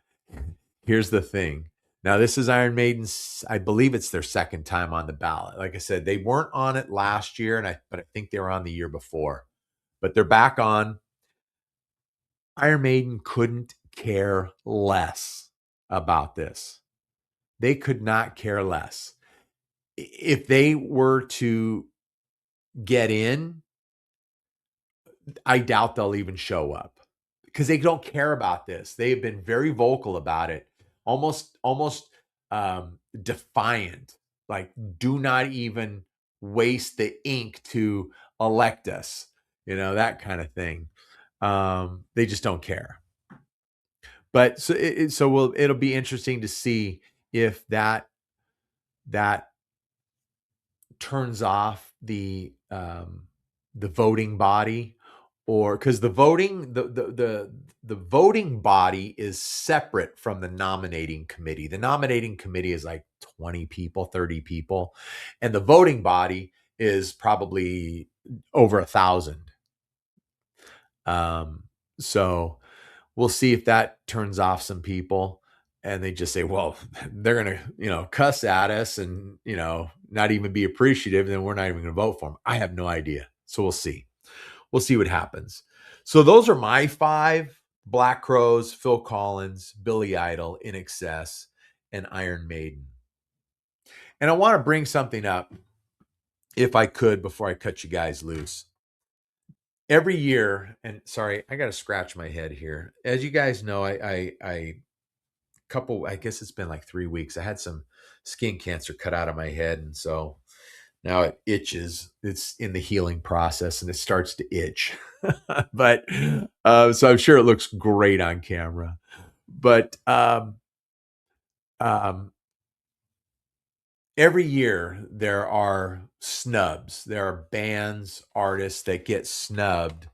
here's the thing. Now, this is Iron Maiden's, I believe it's their second time on the ballot. Like I said, they weren't on it last year, but I think they were on the year before. But they're back on. Iron Maiden couldn't care less about this. They could not care less. If they were to get in, I doubt they'll even show up because they don't care about this. They've been very vocal about it, almost defiant. Like, do not even waste the ink to elect us, that kind of thing. They just don't care. But so it'll be interesting to see if that turns off the voting body, or because the voting body is separate from the nominating committee. The nominating committee is like 20 people, 30 people, and the voting body is probably over 1,000. So we'll see if that turns off some people, and they just say, well, they're going to, cuss at us and, not even be appreciative. Then we're not even going to vote for them. I have no idea. So we'll see. We'll see what happens. So those are my 5: Black Crowes, Phil Collins, Billy Idol, In Excess, and Iron Maiden. And I want to bring something up, if I could, before I cut you guys loose. Every year, and sorry, I got to scratch my head here. As you guys know, I guess it's been like 3 weeks. I had some skin cancer cut out of my head. And so now it itches. It's in the healing process and it starts to itch. But so I'm sure it looks great on camera. But um, every year there are snubs. There are bands, artists that get snubbed,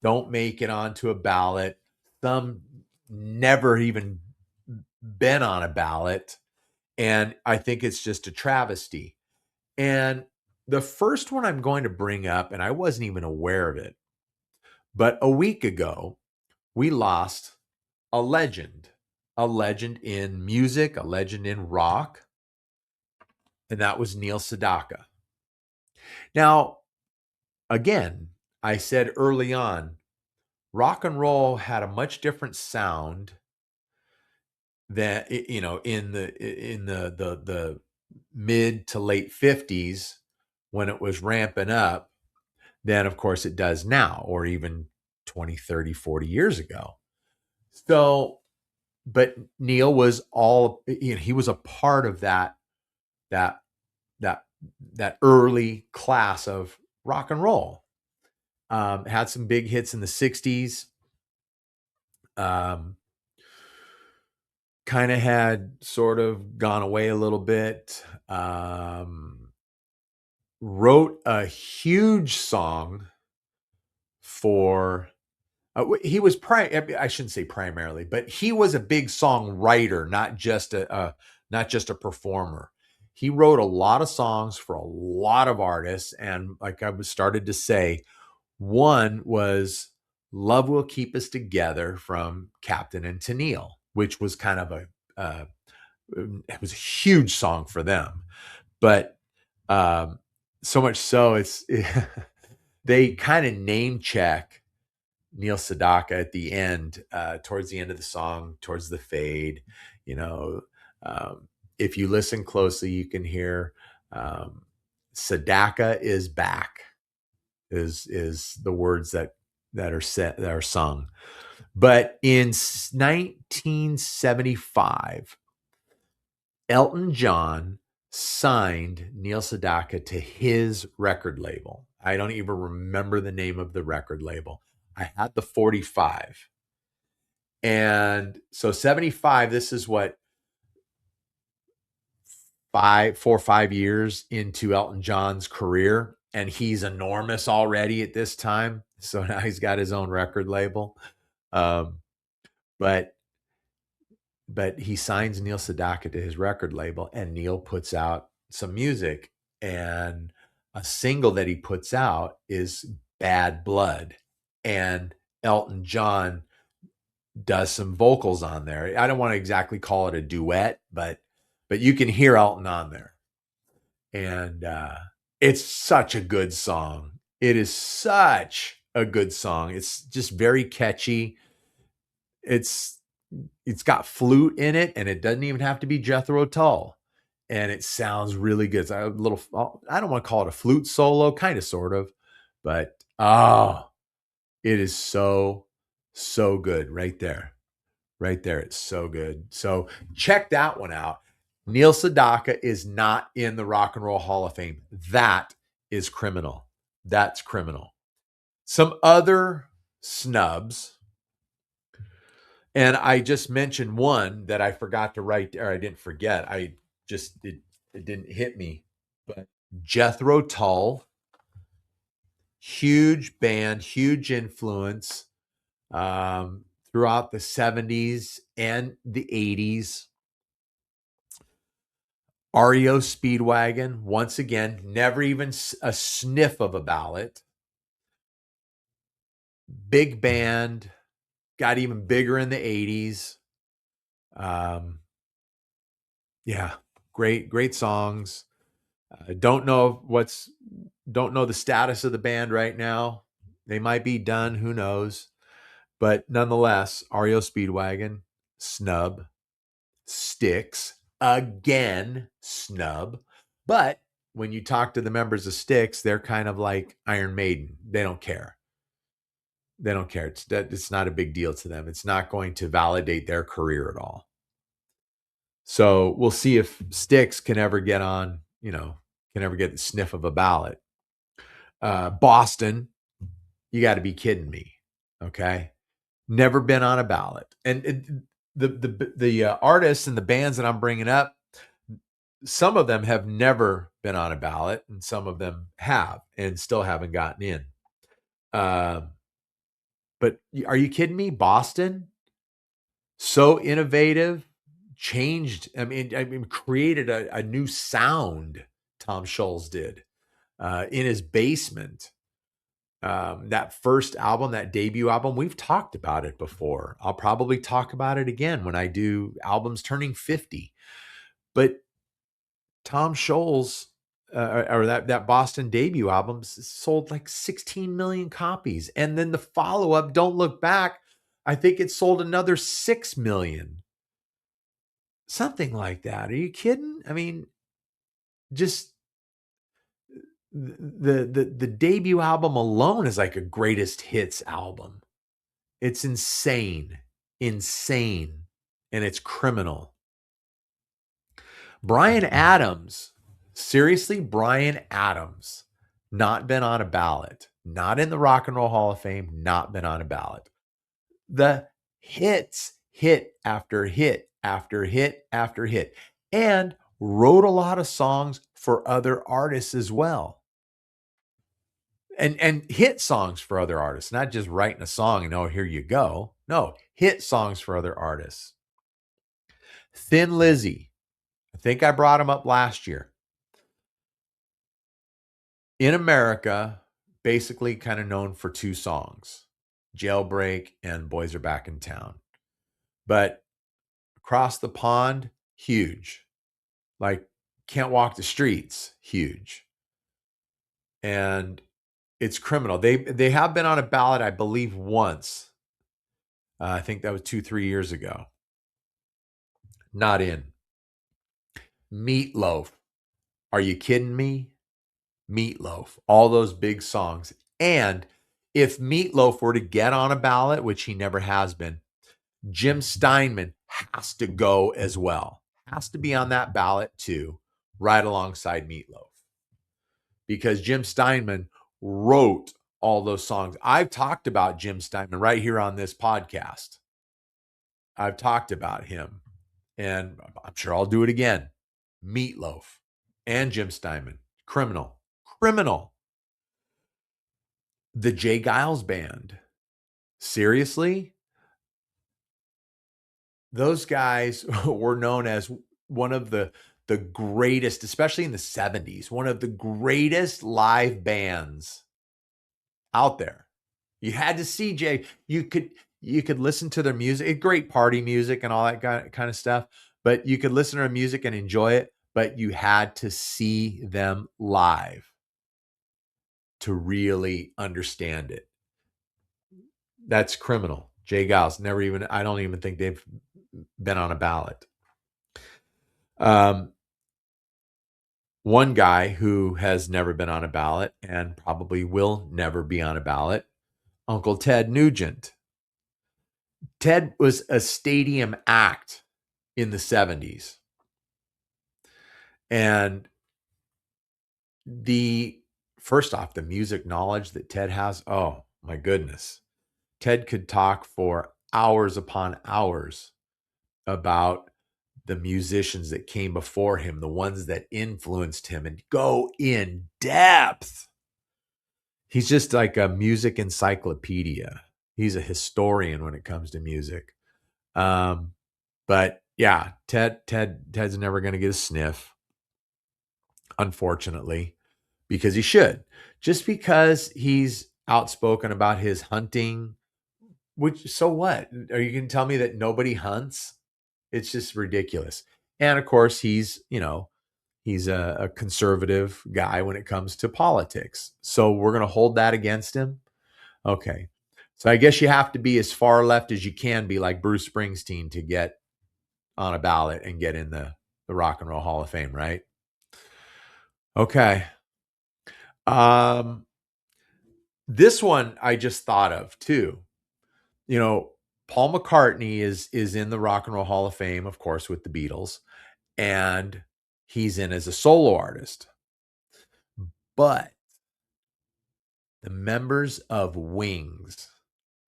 don't make it onto a ballot. Some never even been on a ballot. And I think it's just a travesty. And the first one I'm going to bring up, and I wasn't even aware of it, but a week ago, we lost a legend in music, a legend in rock, and that was Neil Sedaka. Now, again, I said early on, rock and roll had a much different sound than, you know, in the mid to late 50s when it was ramping up than of course it does now, or even 20, 30, 40 years ago. So, but Neil was all, you know, he was a part of that that that early class of rock and roll. Had some big hits in the 60s. Um, kind of had sort of gone away a little bit. Wrote a huge song for he was I shouldn't say primarily, but he was a big songwriter, not just a performer. He wrote a lot of songs for a lot of artists, and like I was started to say, one was "Love Will Keep Us Together" from Captain and Tennille, which was kind of it was a huge song for them, but so much so they kind of name check Neil Sedaka at the end, towards the end of the song, towards the fade. You know, if you listen closely, you can hear "Sedaka is back" is the words that are sung. But in 1975, Elton John signed Neil Sedaka to his record label. I don't even remember the name of the record label. I had the 45. And so 75, this is what, 4 or 5 years into Elton John's career. And he's enormous already at this time. So now he's got his own record label. Um, but he signs Neil Sedaka to his record label, and Neil puts out some music, and a single that he puts out is "Bad Blood," and Elton John does some vocals on there. I don't want to exactly call it a duet, but you can hear Elton on there, and it's such a good song. It is such a good song. It's just very catchy. It's got flute in it, and it doesn't even have to be Jethro Tull, and it sounds really good. It's a little, I don't want to call it a flute solo, kind of, sort of, but it is so good right there. Right there. It's so good. So check that one out. Neil Sedaka is not in the Rock and Roll Hall of Fame. That is criminal. That's criminal. Some other snubs, and I just mentioned one that I forgot to write, or I didn't forget. It didn't hit me. But Jethro Tull, huge band, huge influence throughout the 70s and the 80s. REO Speedwagon, once again, never even a sniff of a ballot. Big band, got even bigger in the 80s. Yeah, great songs. Don't know the status of the band right now. They might be done, who knows? But nonetheless, REO Speedwagon, snub. Styx, again, snub. But when you talk to the members of Styx, they're kind of like Iron Maiden. They don't care. They don't care. It's not a big deal to them. It's not going to validate their career at all. So we'll see if Styx can ever get on, can ever get the sniff of a ballot. Boston, you got to be kidding me. Okay. Never been on a ballot. And the artists and the bands that I'm bringing up, some of them have never been on a ballot, and some of them have and still haven't gotten in. But are you kidding me? Boston, so innovative, changed. I mean, created a new sound. Tom Scholz did in his basement. That first album, that debut album, we've talked about it before. I'll probably talk about it again when I do albums turning 50. But Tom Scholz, or that Boston debut album, sold like 16 million copies. And then the follow-up, Don't Look Back, I think it sold another 6 million. Something like that. Are you kidding? I mean, just the debut album alone is like a greatest hits album. It's insane, and it's criminal. Bryan Adams, seriously, Bryan Adams, not been on a ballot, not in the Rock and Roll Hall of Fame, not been on a ballot. The hits, hit after hit after hit after hit, and wrote a lot of songs for other artists as well. And hit songs for other artists, not just writing a song and, oh, here you go. No, hit songs for other artists. Thin Lizzy, I think I brought him up last year. In America, basically kind of known for two songs, Jailbreak and Boys Are Back in Town. But across the pond, huge. Like Can't Walk the Streets, huge. And it's criminal. They have been on a ballot, I believe, once. I think that was 2-3 years ago. Not in. Meatloaf. Are you kidding me? Meatloaf. All those big songs. And if Meatloaf were to get on a ballot, which he never has been, Jim Steinman has to go as well. Has to be on that ballot too, right alongside Meatloaf. Because Jim Steinman wrote all those songs. I've talked about Jim Steinman right here on this podcast. I've talked about him, and I'm sure I'll do it again. Meatloaf and Jim Steinman. Criminal. The Jay Giles Band. Seriously? Those guys were known as one of the greatest, especially in the 70s, one of the greatest live bands out there. You had to see Jay. You could listen to their music, great party music and all that kind of stuff, but you could listen to their music and enjoy it, but you had to see them live to really understand it. That's criminal. Jay Giles, I don't even think they've been on a ballot. One guy who has never been on a ballot and probably will never be on a ballot, Uncle Ted Nugent. Ted was a stadium act in the 70s. And first off, the music knowledge that Ted has, oh my goodness. Ted could talk for hours upon hours about the musicians that came before him, the ones that influenced him, and go in depth. He's just like a music encyclopedia. He's a historian when it comes to music. But yeah, Ted's never going to get a sniff, unfortunately, because he should. Just because he's outspoken about his hunting, which, so what? Are you going to tell me that nobody hunts? It's just ridiculous. And of course, he's a conservative guy when it comes to politics. So we're going to hold that against him. Okay. So I guess you have to be as far left as you can be, like Bruce Springsteen, to get on a ballot and get in the Rock and Roll Hall of Fame, right? Okay. This one I just thought of too. Paul McCartney is in the Rock and Roll Hall of Fame, of course, with the Beatles, and he's in as a solo artist. But the members of Wings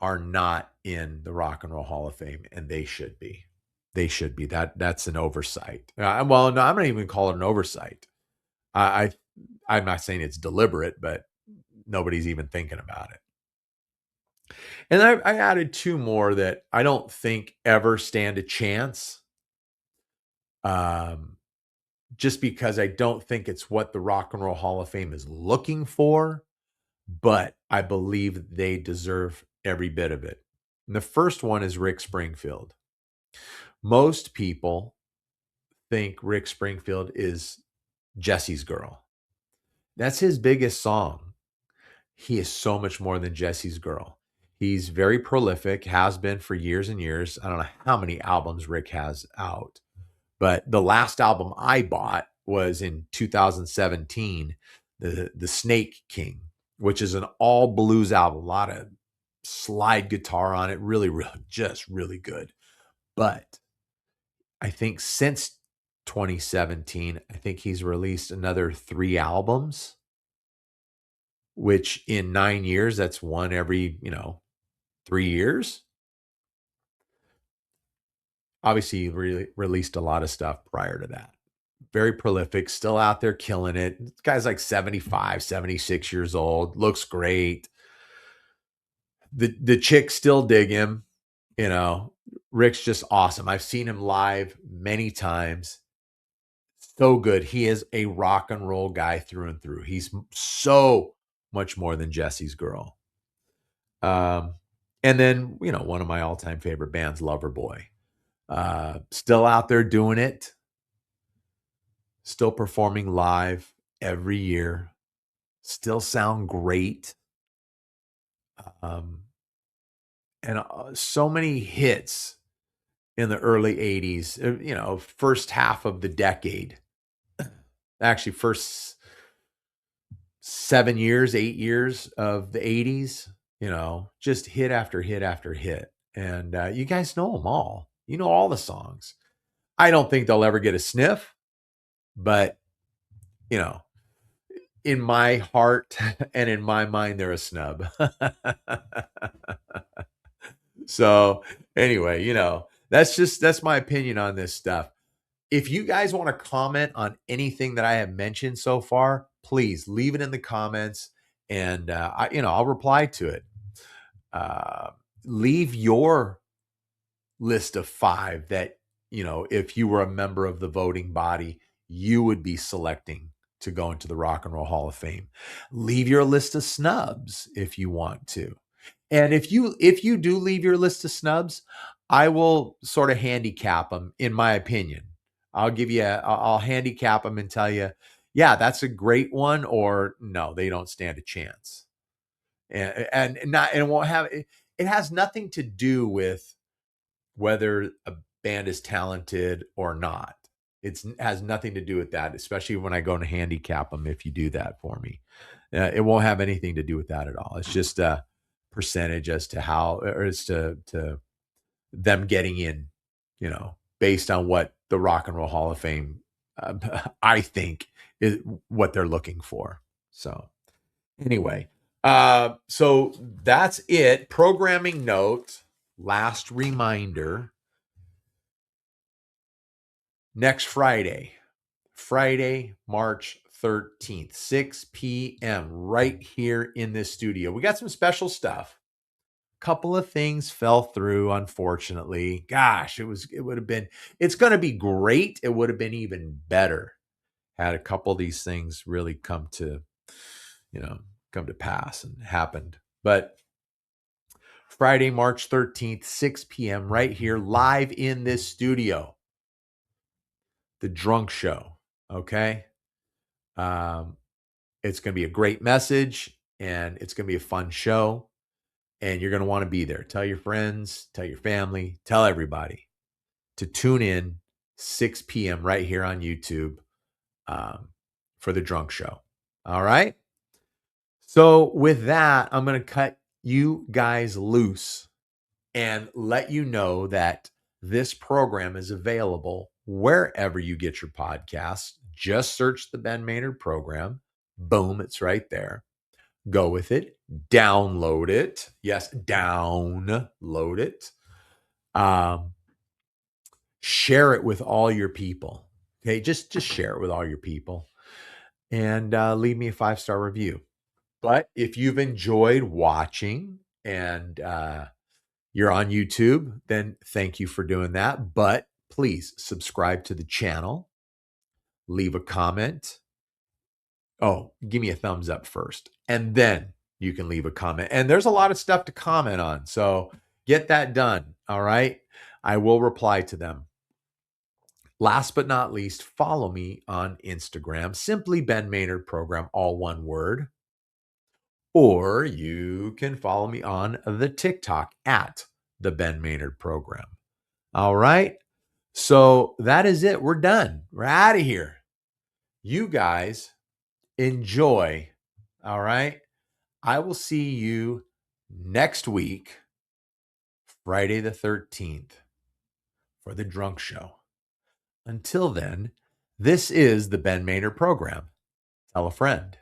are not in the Rock and Roll Hall of Fame, and they should be. they should be. That's an oversight. Well, no, I'm not even call it an oversight. I I'm not saying it's deliberate, but nobody's even thinking about it. And I added two more that I don't think ever stand a chance. Um, just because I don't think it's what the Rock and Roll Hall of Fame is looking for, but I believe they deserve every bit of it. And the first one is Rick Springfield. Most people think Rick Springfield is Jesse's Girl. That's his biggest song. He is so much more than Jesse's Girl. He's very prolific, has been for years and years. I don't know how many albums Rick has out, but the last album I bought was in 2017, the Snake King, which is an all blues album. A lot of slide guitar on it. Really, really, just really good. But I think since 2017, I think he's released another 3 albums, which in 9 years, that's one every, 3 years. Obviously, he released a lot of stuff prior to that. Very prolific, still out there killing it. This guy's like 75, 76 years old, looks great. The chicks still dig him, you know. Rick's just awesome. I've seen him live many times. So good. He is a rock and roll guy through and through. He's so much more than Jesse's Girl. And then, one of my all-time favorite bands, Loverboy. Still out there doing it. Still performing live every year. Still sound great. And so many hits in the early 80s, first half of the decade. Actually, first 7 years, 8 years of the 80s, just hit after hit after hit. And you guys know them all. You know all the songs. I don't think they'll ever get a sniff, but, in my heart and in my mind, they're a snub. So anyway, that's my opinion on this stuff. If you guys want to comment on anything that I have mentioned so far, please leave it in the comments, and I'll reply to it. Leave your list of 5 that, if you were a member of the voting body, you would be selecting to go into the Rock and Roll Hall of Fame. Leave your list of snubs if you want to. And if you do leave your list of snubs, I will sort of handicap them, in my opinion. I'll handicap them and tell you, yeah, that's a great one, or no, they don't stand a chance. And it won't have, it has nothing to do with whether a band is talented or not. It has nothing to do with that, especially when I go to handicap them. If you do that for me, it won't have anything to do with that at all. It's just a percentage as to how, or as to them getting in, based on what the Rock and Roll Hall of Fame, I think, is what they're looking for. So anyway, so that's it. Programming note, last reminder. Next Friday, March 13th, 6 p.m., right here in this studio. We got some special stuff. Couple of things fell through, unfortunately. Gosh, it's going to be great. It would have been even better had a couple of these things really come to pass and happened. But Friday, March 13th, 6 p.m., right here, live in this studio. The Drunk Show. Okay. It's going to be a great message, and it's going to be a fun show, and you're going to want to be there. Tell your friends, tell your family, tell everybody to tune in 6 p.m. right here on YouTube for the Drunk Show. All right. So with that, I'm going to cut you guys loose and let you know that this program is available wherever you get your podcasts. Just search the Ben Maynard program. Boom, it's right there. Go with it. Download it. Yes, download it. share it with all your people. Okay, just share it with all your people, and leave me a 5-star review. But if you've enjoyed watching and you're on YouTube, then thank you for doing that. But please subscribe to the channel, leave a comment. Oh, give me a thumbs up first, and then you can leave a comment. And there's a lot of stuff to comment on, so get that done. All right, I will reply to them. Last but not least, follow me on Instagram, simply Ben Maynard Program, all one word. Or you can follow me on the TikTok at the Ben Maynard Program. All right. So that is it. We're done. We're out of here. You guys enjoy. All right. I will see you next week, Friday the 13th, for the Drunk Show. Until then, this is the Ben Maynard Program. Tell a friend.